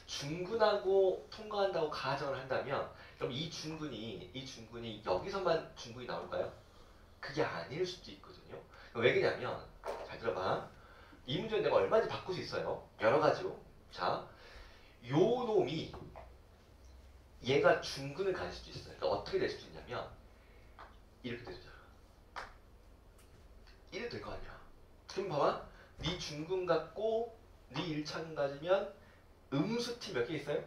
중근하고 통과한다고 가정을 한다면 그럼 이 중근이 여기서만 중근이 나올까요? 그게 아닐 수도 있거든요. 왜 그러냐면 잘 들어봐. 이 문제는 내가 얼마든지 바꿀 수 있어요. 여러 가지로. 자, 요 놈이 얘가 중근을 가질 수도 있어요. 그러니까 어떻게 될 수도 있냐면 이렇게 되죠. 이래 될 거 아니야. 그럼 봐봐. 네 중근 갖고 네 1차근 가지면 음수티 몇 개 있어요?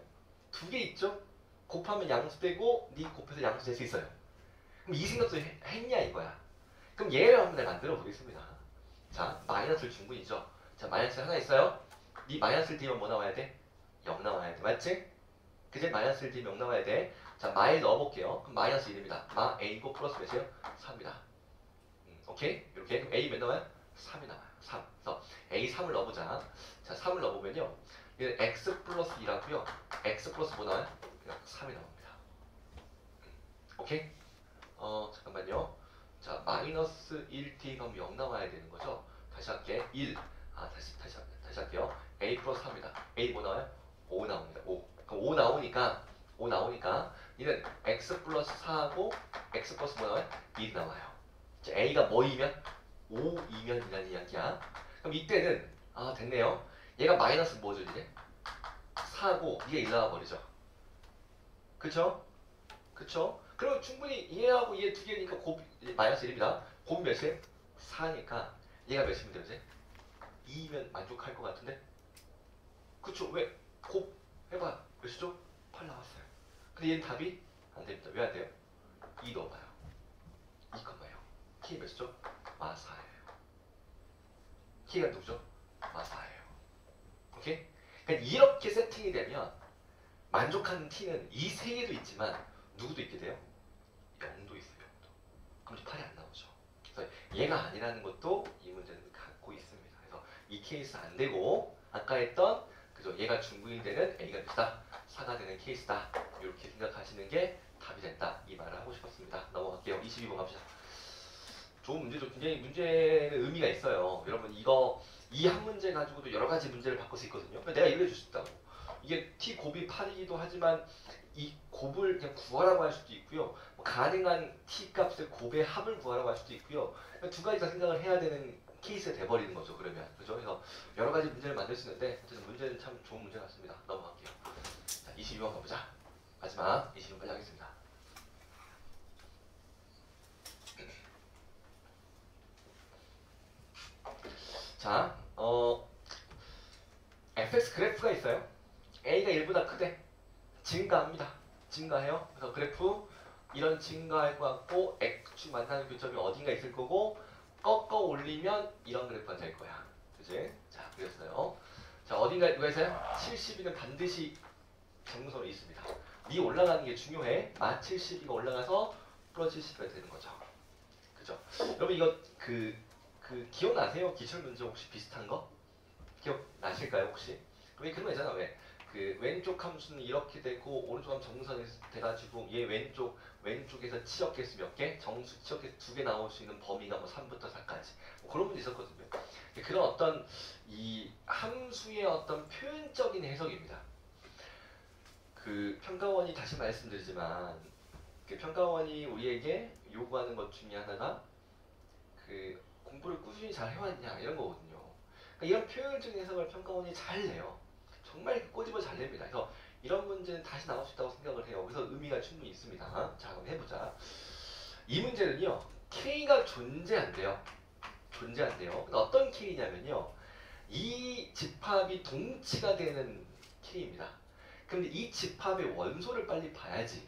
2개 있죠? 곱하면 양수되고 네 곱해서 양수 될 수 있어요. 그럼 이 생각도 했냐 이거야. 그럼 얘를 한번 내가 만들어 보겠습니다. 자, 마이너스 중근이죠. 자, 마이너스 하나 있어요. 네 마이너스를 띄면 뭐 나와야 돼? 0 나와야 돼. 맞지? 그제 마이너스를 띄면 0 나와야 돼. 자, 마에 넣어볼게요. 그럼 마이너스 1입니다. 마 A고 플러스 몇이에요? 3입니다. 오케이? 이렇게. 그럼 A 몇 나와요? 3이 나와요. 3. 그래서 A 3을 넣어보자. 자, 3을 넣어보면요. 얘는 X 플러스 2라고요. X 플러스 뭐 나와요? 그냥 3이 나옵니다. 오케이? 잠깐만요. 자, 마이너스 1t 그럼 0 나와야 되는 거죠? 다시 할게. 1. 다시 할게요. A 플러스 3입니다. A 뭐 나와요? 5 나옵니다. 5. 그럼 5 나오니까 얘는 x 플러스 4하고 x 플러스 뭐 나와요? 1이 나와요. 자, a가 뭐이면? 5이면이라는 이야기야. 그럼 이때는 됐네요. 얘가 마이너스 뭐죠 이제? 4고 얘가 1 나와 버리죠. 그쵸? 그쵸? 그럼 충분히 얘하고 얘 두 개니까 곱 마이너스 1입니다. 곱 몇이에요? 4니까 얘가 몇이면 되지? 2면 만족할 것 같은데? 그쵸? 왜? 곱 해봐. 몇이죠? 8 나왔어요. 근데 얘는 답이 안 됩니다. 왜 안 돼요? 2 넣어봐요. 2,0. K 몇이죠? 마사예요. K가 누구죠? 마사예요. 오케이? 그러니까 이렇게 세팅이 되면 만족하는 t는 이 세 개도 있지만 누구도 있게 돼요? 0도 있어요. 0도. 그럼 8이 안 나오죠. 그래서 얘가 아니라는 것도 이 문제는 갖고 있습니다. 그래서 이 케이스 안 되고 아까 했던 그죠? 얘가 중구인 되는 A가 몇이다? 4가 되는 케이스다. 이렇게 생각하시는 게 답이 된다. 이 말을 하고 싶었습니다. 넘어갈게요. 22번 갑시다. 좋은 문제죠. 굉장히 문제는 의미가 있어요. 여러분 이거 이 한 문제 가지고도 여러 가지 문제를 바꿀 수 있거든요. 내가 이걸 해줄 수 있다고. 이게 t 곱이 8이기도 하지만 이 곱을 그냥 구하라고 할 수도 있고요. 뭐 가능한 t 값의 곱의 합을 구하라고 할 수도 있고요. 두 가지 다 생각을 해야 되는 케이스가 돼버리는 거죠. 그러면 그죠? 그래서 여러 가지 문제를 만들 수 있는데 어쨌든 문제는 참 좋은 문제 같습니다. 넘어갈게요. 자, 22번 가보자. 마지막 22번까지 하겠습니다. 자, fx 그래프가 있어요. a가 1보다 크대. 증가합니다. 증가해요. 그래서 그래프 이런 증가할 것 같고 x축 만나는 교점이 어딘가 있을 거고 꺾어 올리면 이런 그래프가 될 거야. 그지? 자, 그랬어요. 자, 어딘가 누가 있어요? 70이는 반드시 정문선으로 있습니다. 위 올라가는 게 중요해. 72가 올라가서 플러스 70이 되는 거죠. 그죠? 여러분 이거 그 기억나세요? 기출 문제 혹시 비슷한 거? 기억나실까요 혹시? 왜 그런 거 있잖아. 왜? 그 왼쪽 함수는 이렇게 되고 오른쪽 함수 정문선에 돼가지고 얘 왼쪽에서 치역개수 몇 개? 정수 치역개수 2개 나올 수 있는 범위가 뭐 3부터 4까지 뭐 그런 문제 있었거든요. 그런 어떤 이 함수의 어떤 표현적인 해석입니다. 그 평가원이 다시 말씀드리지만 그 평가원이 우리에게 요구하는 것 중에 하나가 그 공부를 꾸준히 잘 해왔냐 이런 거거든요. 그러니까 이런 표현적인 해석을 평가원이 잘 내요. 정말 꼬집어 잘 냅니다. 그래서 이런 문제는 다시 나올 수 있다고 생각을 해요. 그래서 의미가 충분히 있습니다. 자, 그럼 해보자. 이 문제는요, K가 존재한대요. 존재한대요. 근데 어떤 K냐면요, 이 집합이 동치가 되는 K입니다. 근데 이 집합의 원소를 빨리 봐야지.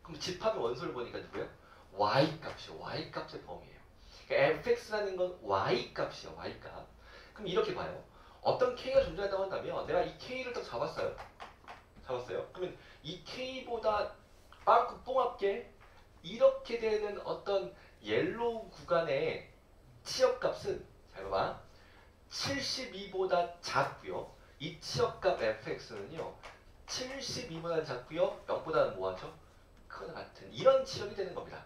그럼 집합의 원소를 보니까 누구예요? Y 값이요. Y 값의 범위예요. 그러니까 fx라는 건 Y 값이요. Y 값. 그럼 이렇게 봐요. 어떤 K가 존재한다고 한다면 내가 이 K를 딱 잡았어요. 잡았어요. 그러면 이 K보다 빠르고 뽕합게 이렇게 되는 어떤 옐로우 구간의 치역값은 잘 봐봐. 72보다 작고요. 이 치역값 fx는요. 72보다 작고요. 0보다는 뭐하죠? 크거나 같은 이런 치역이 되는 겁니다.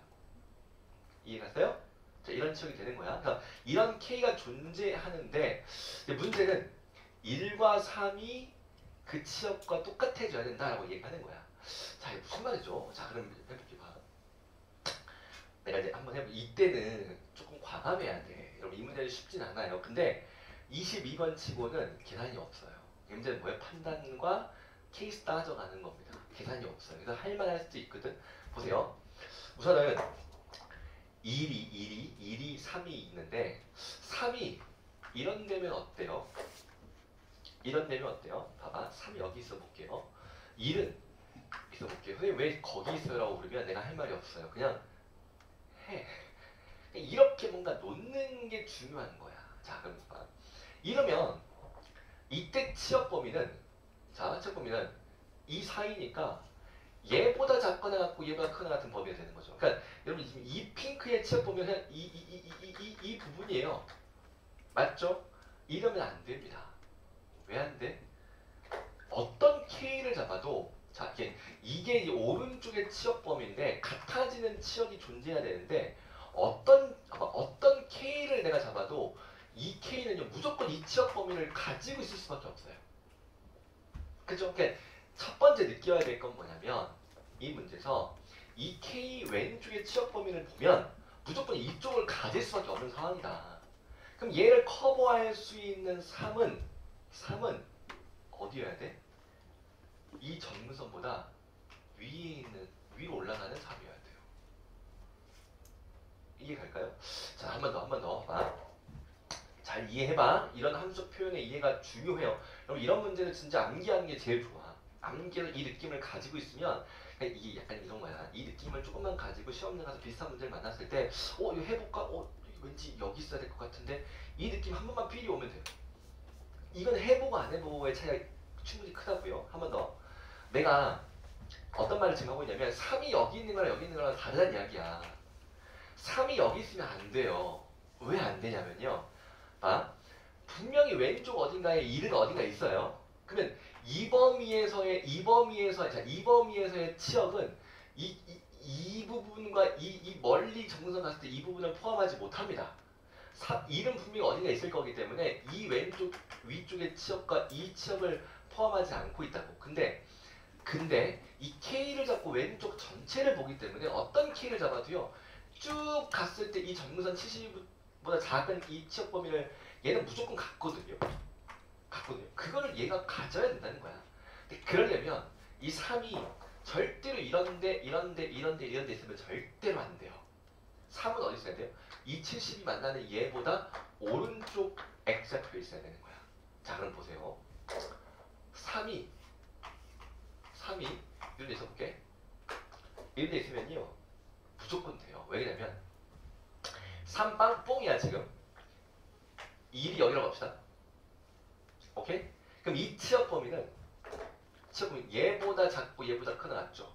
이해갔어요? 자, 이런 치역이 되는 거야. 그러니까 이런 K가 존재하는데 문제는 1과 3이 그 치역과 똑같아져야 된다라고 얘기하는 거야. 자, 이게 무슨 말이죠? 자, 그럼 해볼게 봐. 내가 이제 한번 해볼. 이때는 조금 과감해야 돼. 여러분 이 문제는 쉽진 않아요. 근데 22번 치고는 계산이 없어요. 문제는 뭐예요? 판단과 케이스 따져가는 겁니다. 계산이 없어요. 그래서 할만할 수도 있거든. 보세요. 우선은 1이 3이 있는데 3이 이런 되면 어때요? 이런 되면 어때요? 봐봐. 3이 여기 있어 볼게요. 1은 있어 볼게요. 왜 거기 있어요라고 그러면 내가 할 말이 없어요. 그냥 해. 이렇게 뭔가 놓는 게 중요한 거야. 자, 그럼 봐. 이러면 이때 치역 범위는 자, 치역 범위는 이 사이니까 얘보다 작거나 같고 얘보다 크거나 같은 범위가 되는 거죠. 그러니까 여러분 지금 이 핑크의 치역 범위는 이 부분이에요. 맞죠? 이러면 안 됩니다. 왜 안 돼? 어떤 K를 잡아도 자, 이게 오른쪽의 치역 범위인데 같아지는 치역이 존재해야 되는데 어떤 K를 내가 잡아도 이 K는요 무조건 이 치역 범위를 가지고 있을 수밖에 없어요. 그죠? 그러니까 첫 번째 느껴야 될 건 뭐냐면 이 문제에서 이 K 왼쪽의 치역 범위를 보면 무조건 이쪽을 가질 수밖에 없는 상황이다. 그럼 얘를 커버할 수 있는 3은 어디여야 돼? 이 정문선보다 위로 올라가는 3이어야 돼요. 이해 갈까요? 자, 한 번 더 봐. 잘 이해해봐. 이런 함수 표현의 이해가 중요해요. 여러분 이런 문제는 진짜 암기하는 게 제일 좋아. 암기를 이 느낌을 가지고 있으면 이게 약간 이런 거야. 이 느낌을 조금만 가지고 시험장 가서 비슷한 문제를 만났을 때 이거 해볼까? 왠지 여기 있어야 될 것 같은데 이 느낌 한 번만 필이 오면 돼요. 이건 해보고 안 해보고의 차이가 충분히 크다고요. 한 번 더. 내가 어떤 말을 지금 하고 있냐면 3이 여기 있는 거랑 여기 있는 거랑 다르다는 이야기야. 3이 여기 있으면 안 돼요. 왜 안 되냐면요. 봐. 분명히 왼쪽 어딘가에 1은 어딘가 있어요. 그러면 이 범위에서의 치역은 이 부분과 이 멀리 정선 갔을 때 이 부분을 포함하지 못합니다. 1은 분명히 어딘가 있을 거기 때문에 이 왼쪽 위쪽의 치역과 이 치역을 포함하지 않고 있다고. 근데 이 K를 잡고 왼쪽 전체를 보기 때문에 어떤 K를 잡아도요. 쭉 갔을 때 이 정선 70보다 작은 이 치역 범위를 얘는 무조건 갖거든요. 그거를 얘가 가져야 된다는 거야. 근데 그러려면 이 3이 절대로 이런데 있으면 절대로 안 돼요. 3은 어디 있어야 돼요? 이 70이 만나는 얘보다 오른쪽 X좌표에 있어야 되는 거야. 자, 그럼 보세요. 3이 이런 데 있어볼게. 이런 데 있으면요. 무조건 돼요. 왜냐면 3빵 뽕이야 지금. 1이 여기라고 합시다. 오케이? 그럼 이 치역 범위는 얘보다 작고 얘보다 크나 같죠?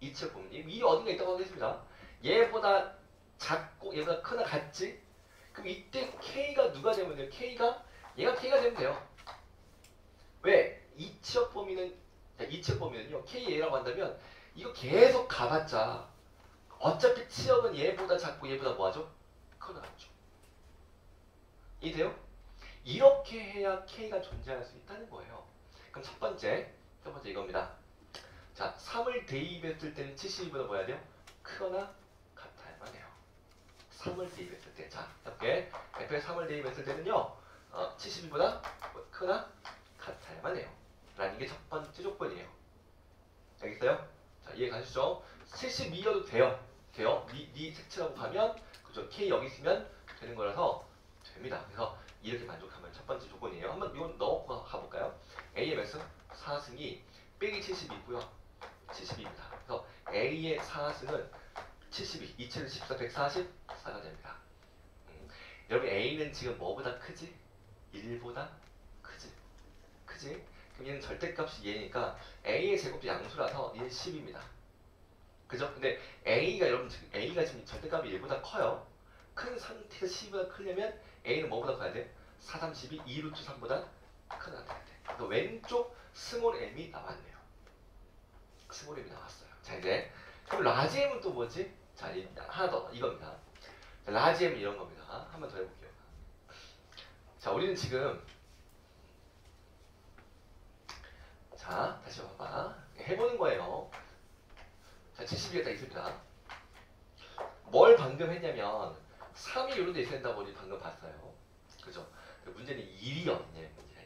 이 치역 범위. 이 어딘가 있다고 하겠습니다. 얘보다 작고 얘보다 크나 같지? 그럼 이때 K가 누가 되면 돼요? 얘가 K가 되면 돼요. 왜? 이 치역 범위는요. K얘라고 한다면 이거 계속 가봤자 어차피 치역은 얘보다 작고 얘보다 뭐하죠? 크나 같죠? 이해돼요? 이렇게 해야 K가 존재할 수 있다는 거예요. 그럼 첫 번째 이겁니다. 자, 3을 대입했을 때는 70보다 뭐 해야 돼요? 크거나 같아야만 해요. 3을 대입했을 때. 자, 이렇게 F에 3을 대입했을 때는요. 72보다 크거나 같아야만 해요. 라는 게 첫 번째 조건이에요. 알겠어요? 자, 이해 가시죠? 72여도 돼요. 네 색칠하고 가면 그죠? K 여기 있으면 되는 거라서 됩니다. 그래서 이렇게 만족하면 첫 번째 조건이에요. 한번 이건 넣고 가볼까요? AMS 4승이 빼기 70이고요. 70입니다. 그래서 A의 4승은 72, 2 7 14, 144가 됩니다. 여러분 A는 지금 뭐보다 크지? 1보다 크지? 그럼 얘는 절대값이 얘니까 A의 제곱이 양수라서 얘는 10입니다. 그죠? 근데 A가 지금 절대값이 1보다 커요. 큰 상태에서 10보다 크려면 A는 뭐보다 커야 돼? 4, 3, 12, 2루트 3보다 크나 돼야 돼. 그래서 왼쪽 스몰 m이 나왔네요. 스몰 m이 나왔어요. 자, 이제 그럼 라지 m은 또 뭐지? 자, 하나 더 이겁니다. 자, 라지 m은 이런 겁니다. 한번 더 해볼게요. 자, 우리는 지금 자, 다시 봐봐. 해보는 거예요. 자, 70이 딱 있습니다. 뭘 방금 했냐면 3이 이런 데 있어야 된다고 우리 방금 봤어요. 그죠? 문제는 1이 없냐 문제야.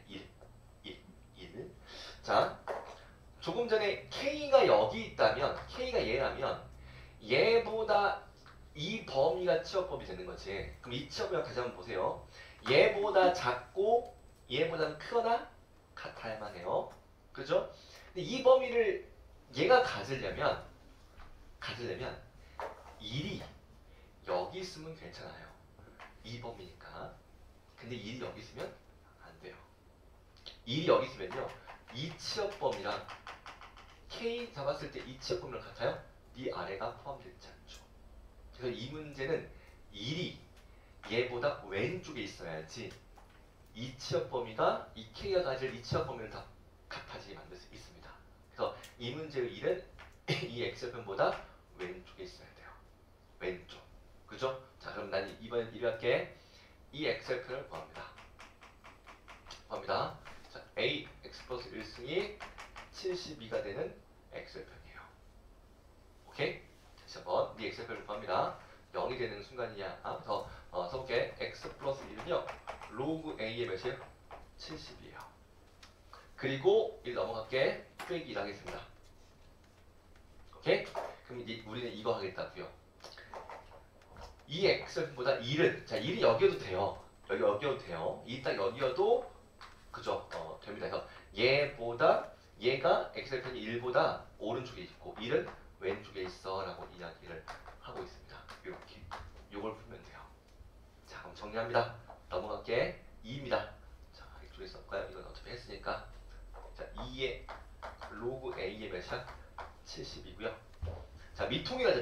1. 자, 조금 전에 K가 여기 있다면 K가 얘라면 얘보다 이 범위가 치역 범위 되는 거지. 그럼 이 치역 범위가 다시 한번 보세요. 얘보다 작고 얘보다는 크거나 같아야만 해요. 그죠? 근데 이 범위를 얘가 가지려면 1이 여기 있으면 괜찮아요. 이 범위니까. 근데 1이 여기 있으면 안 돼요. 1이 여기 있으면요. 이 치역 범위랑 K 잡았을 때 이 치역 범위랑 같아요? 이 아래가 포함되지 않죠. 그래서 이 문제는 1이 얘보다 왼쪽에 있어야지 이 치역 범위가 이 K가 가질 이 치역 범위를 다 같아지게 만들 수 있습니다. 그래서 이 문제의 1은 이 X편보다 왼쪽에 있어야 돼요. 왼쪽. 그죠? 자, 그럼 난 이번엔 이렇게 할게. 이 X편을 구합니다. 자, A X 플러스 1승이 72가 되는 X편이에요. 오케이? 다시 한번 이 X편을 구합니다. 0이 되는 순간이야. 그래서 써볼게. X 플러스 1은요. 로그 A의 몇이에요? 70이에요. 그리고 1 넘어갈게. 빼기 1 하겠습니다. 오케이? 그럼 우리는 이거 하겠다고요. 이 X편보다 1은 자 1이 여기여도 돼요. 여기여도 돼요. 이 딱 여기여도 그죠? 됩니다. 그래서 얘가 X편이 1보다 오른쪽에 있고 1은 왼쪽에 있어 라고 이야기를 하고 있습니다. 이렇게 요걸 풀면 돼요. 자, 그럼 정리합니다. 넘어갈게. 2입니다. 자, 이쪽에 써볼까요? 이건 어차피 했으니까 자, 2의 로그 A의 몇이야? 70이고요. 자, 미통일하자.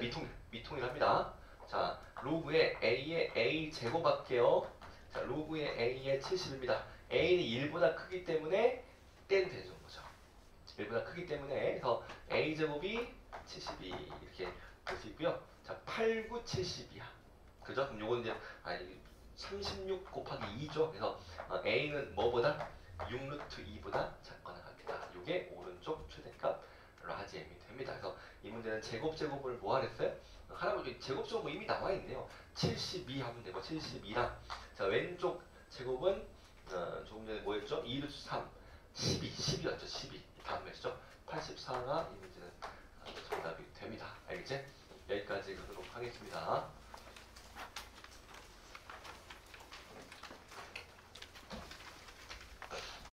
미통일합니다. 자, 로그의 A의 A 제곱할게요. 자, 로그의 A의 70입니다. A는 1보다 크기 때문에 떼도 되는 거죠. 1보다 크기 때문에 그래서 A 제곱이 72 이렇게 볼 수 있고요. 자, 8, 9, 70이야. 그죠? 그럼 요건 이제 36 곱하기 2죠. 그래서 A는 뭐보다 6루트 2보다 작거나 같다. 요게 오른쪽 최대값 라지 M이 됩니다. 그래서 이 문제는 제곱을 뭐 하랬어요? 할아버지 제곱적으로 이미 나와 있네요. 72 하면 되고 72랑 자 왼쪽 제곱은 조금 전에 뭐였죠? 2루트 3 12였죠. 12 다음 몇이죠? 84가 이 문제는 정답이 됩니다. 알겠지? 여기까지 하도록 하겠습니다.